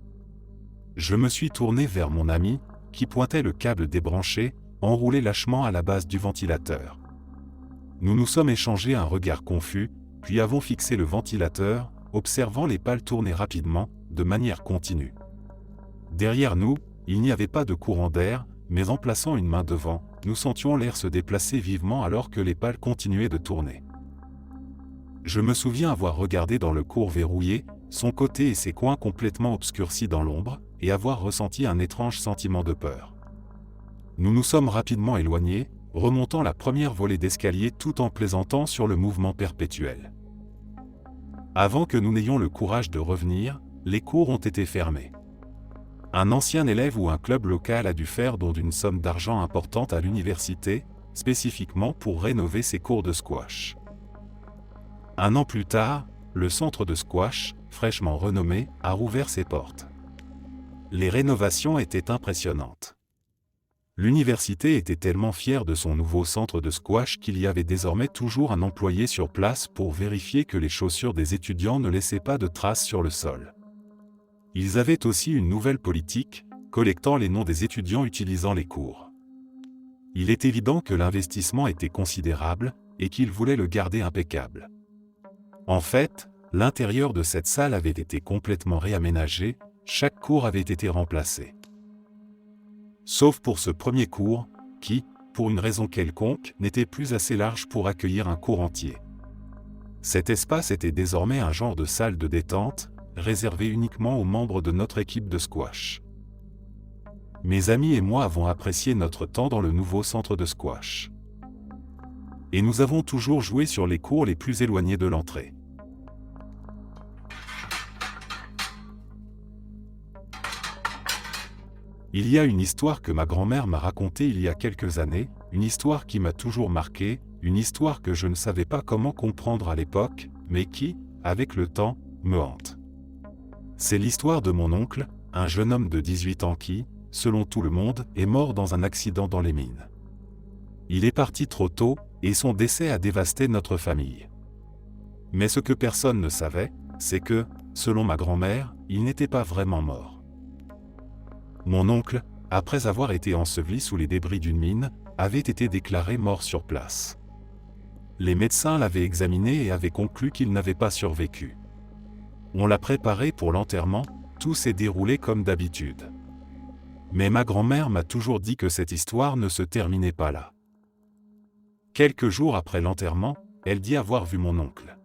Je me suis tourné vers mon ami, qui pointait le câble débranché, enroulé lâchement à la base du ventilateur. Nous nous sommes échangés un regard confus, puis avons fixé le ventilateur, observant les pales tourner rapidement, de manière continue. Derrière nous, il n'y avait pas de courant d'air, mais en plaçant une main devant, nous sentions l'air se déplacer vivement alors que les pales continuaient de tourner. Je me souviens avoir regardé dans le cours verrouillé, son côté et ses coins complètement obscurcis dans l'ombre, et avoir ressenti un étrange sentiment de peur. Nous nous sommes rapidement éloignés, remontant la première volée d'escalier tout en plaisantant sur le mouvement perpétuel. Avant que nous n'ayons le courage de revenir, les cours ont été fermés. Un ancien élève ou un club local a dû faire don d'une somme d'argent importante à l'université, spécifiquement pour rénover ses cours de squash. 1 an plus tard, le centre de squash, fraîchement renommé, a rouvert ses portes. Les rénovations étaient impressionnantes. L'université était tellement fière de son nouveau centre de squash qu'il y avait désormais toujours un employé sur place pour vérifier que les chaussures des étudiants ne laissaient pas de traces sur le sol. Ils avaient aussi une nouvelle politique, collectant les noms des étudiants utilisant les cours. Il est évident que l'investissement était considérable et qu'ils voulaient le garder impeccable. En fait, l'intérieur de cette salle avait été complètement réaménagé, chaque cours avait été remplacé. Sauf pour ce premier cours, qui, pour une raison quelconque, n'était plus assez large pour accueillir un cours entier. Cet espace était désormais un genre de salle de détente, réservé uniquement aux membres de notre équipe de squash. Mes amis et moi avons apprécié notre temps dans le nouveau centre de squash. Et nous avons toujours joué sur les cours les plus éloignés de l'entrée. Il y a une histoire que ma grand-mère m'a racontée il y a quelques années, une histoire qui m'a toujours marqué, une histoire que je ne savais pas comment comprendre à l'époque, mais qui, avec le temps, me hante. C'est l'histoire de mon oncle, un jeune homme de 18 ans qui, selon tout le monde, est mort dans un accident dans les mines. Il est parti trop tôt, et son décès a dévasté notre famille. Mais ce que personne ne savait, c'est que, selon ma grand-mère, il n'était pas vraiment mort. Mon oncle, après avoir été enseveli sous les débris d'une mine, avait été déclaré mort sur place. Les médecins l'avaient examiné et avaient conclu qu'il n'avait pas survécu. On l'a préparé pour l'enterrement, tout s'est déroulé comme d'habitude. Mais ma grand-mère m'a toujours dit que cette histoire ne se terminait pas là. Quelques jours après l'enterrement, elle dit avoir vu mon oncle.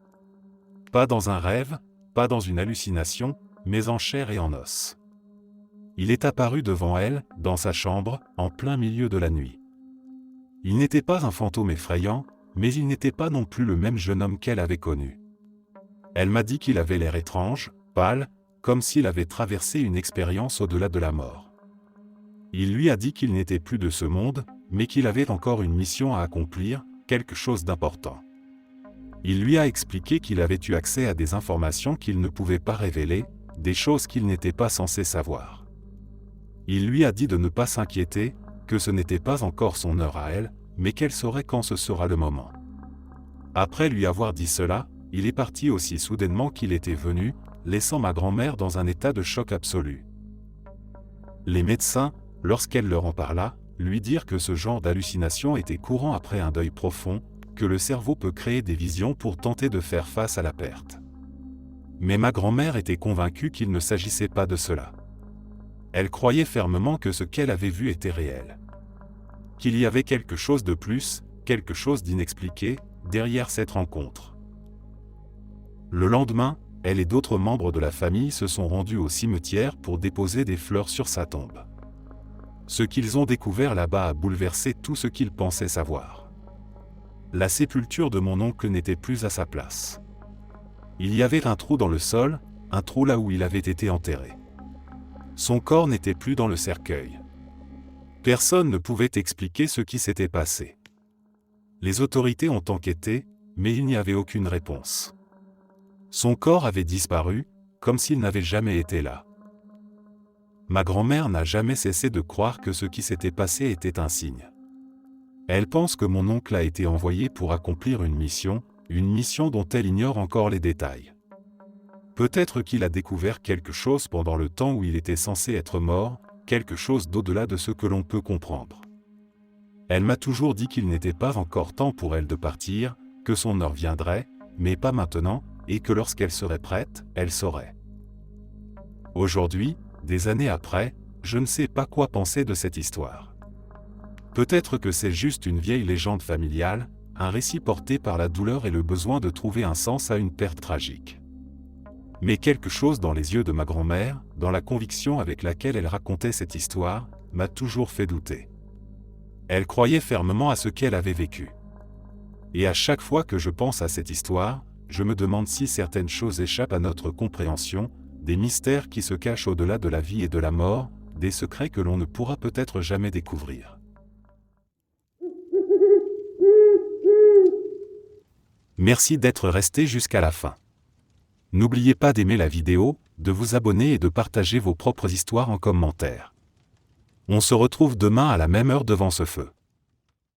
Pas dans un rêve, pas dans une hallucination, mais en chair et en os. Il est apparu devant elle, dans sa chambre, en plein milieu de la nuit. Il n'était pas un fantôme effrayant, mais il n'était pas non plus le même jeune homme qu'elle avait connu. Elle m'a dit qu'il avait l'air étrange, pâle, comme s'il avait traversé une expérience au-delà de la mort. Il lui a dit qu'il n'était plus de ce monde, mais qu'il avait encore une mission à accomplir, quelque chose d'important. Il lui a expliqué qu'il avait eu accès à des informations qu'il ne pouvait pas révéler, des choses qu'il n'était pas censé savoir. Il lui a dit de ne pas s'inquiéter, que ce n'était pas encore son heure à elle, mais qu'elle saurait quand ce sera le moment. Après lui avoir dit cela, il est parti aussi soudainement qu'il était venu, laissant ma grand-mère dans un état de choc absolu. Les médecins, lorsqu'elle leur en parla, lui dirent que ce genre d'hallucination était courant après un deuil profond, que le cerveau peut créer des visions pour tenter de faire face à la perte. Mais ma grand-mère était convaincue qu'il ne s'agissait pas de cela. Elle croyait fermement que ce qu'elle avait vu était réel. Qu'il y avait quelque chose de plus, quelque chose d'inexpliqué, derrière cette rencontre. Le lendemain, elle et d'autres membres de la famille se sont rendus au cimetière pour déposer des fleurs sur sa tombe. Ce qu'ils ont découvert là-bas a bouleversé tout ce qu'ils pensaient savoir. La sépulture de mon oncle n'était plus à sa place. Il y avait un trou dans le sol, un trou là où il avait été enterré. Son corps n'était plus dans le cercueil. Personne ne pouvait expliquer ce qui s'était passé. Les autorités ont enquêté, mais il n'y avait aucune réponse. Son corps avait disparu, comme s'il n'avait jamais été là. Ma grand-mère n'a jamais cessé de croire que ce qui s'était passé était un signe. Elle pense que mon oncle a été envoyé pour accomplir une mission dont elle ignore encore les détails. Peut-être qu'il a découvert quelque chose pendant le temps où il était censé être mort, quelque chose d'au-delà de ce que l'on peut comprendre. Elle m'a toujours dit qu'il n'était pas encore temps pour elle de partir, que son heure viendrait, mais pas maintenant, et que lorsqu'elle serait prête, elle saurait. Aujourd'hui, des années après, je ne sais pas quoi penser de cette histoire. Peut-être que c'est juste une vieille légende familiale, un récit porté par la douleur et le besoin de trouver un sens à une perte tragique. Mais quelque chose dans les yeux de ma grand-mère, dans la conviction avec laquelle elle racontait cette histoire, m'a toujours fait douter. Elle croyait fermement à ce qu'elle avait vécu. Et à chaque fois que je pense à cette histoire, je me demande si certaines choses échappent à notre compréhension, des mystères qui se cachent au-delà de la vie et de la mort, des secrets que l'on ne pourra peut-être jamais découvrir. Merci d'être resté jusqu'à la fin. N'oubliez pas d'aimer la vidéo, de vous abonner et de partager vos propres histoires en commentaire. On se retrouve demain à la même heure devant ce feu.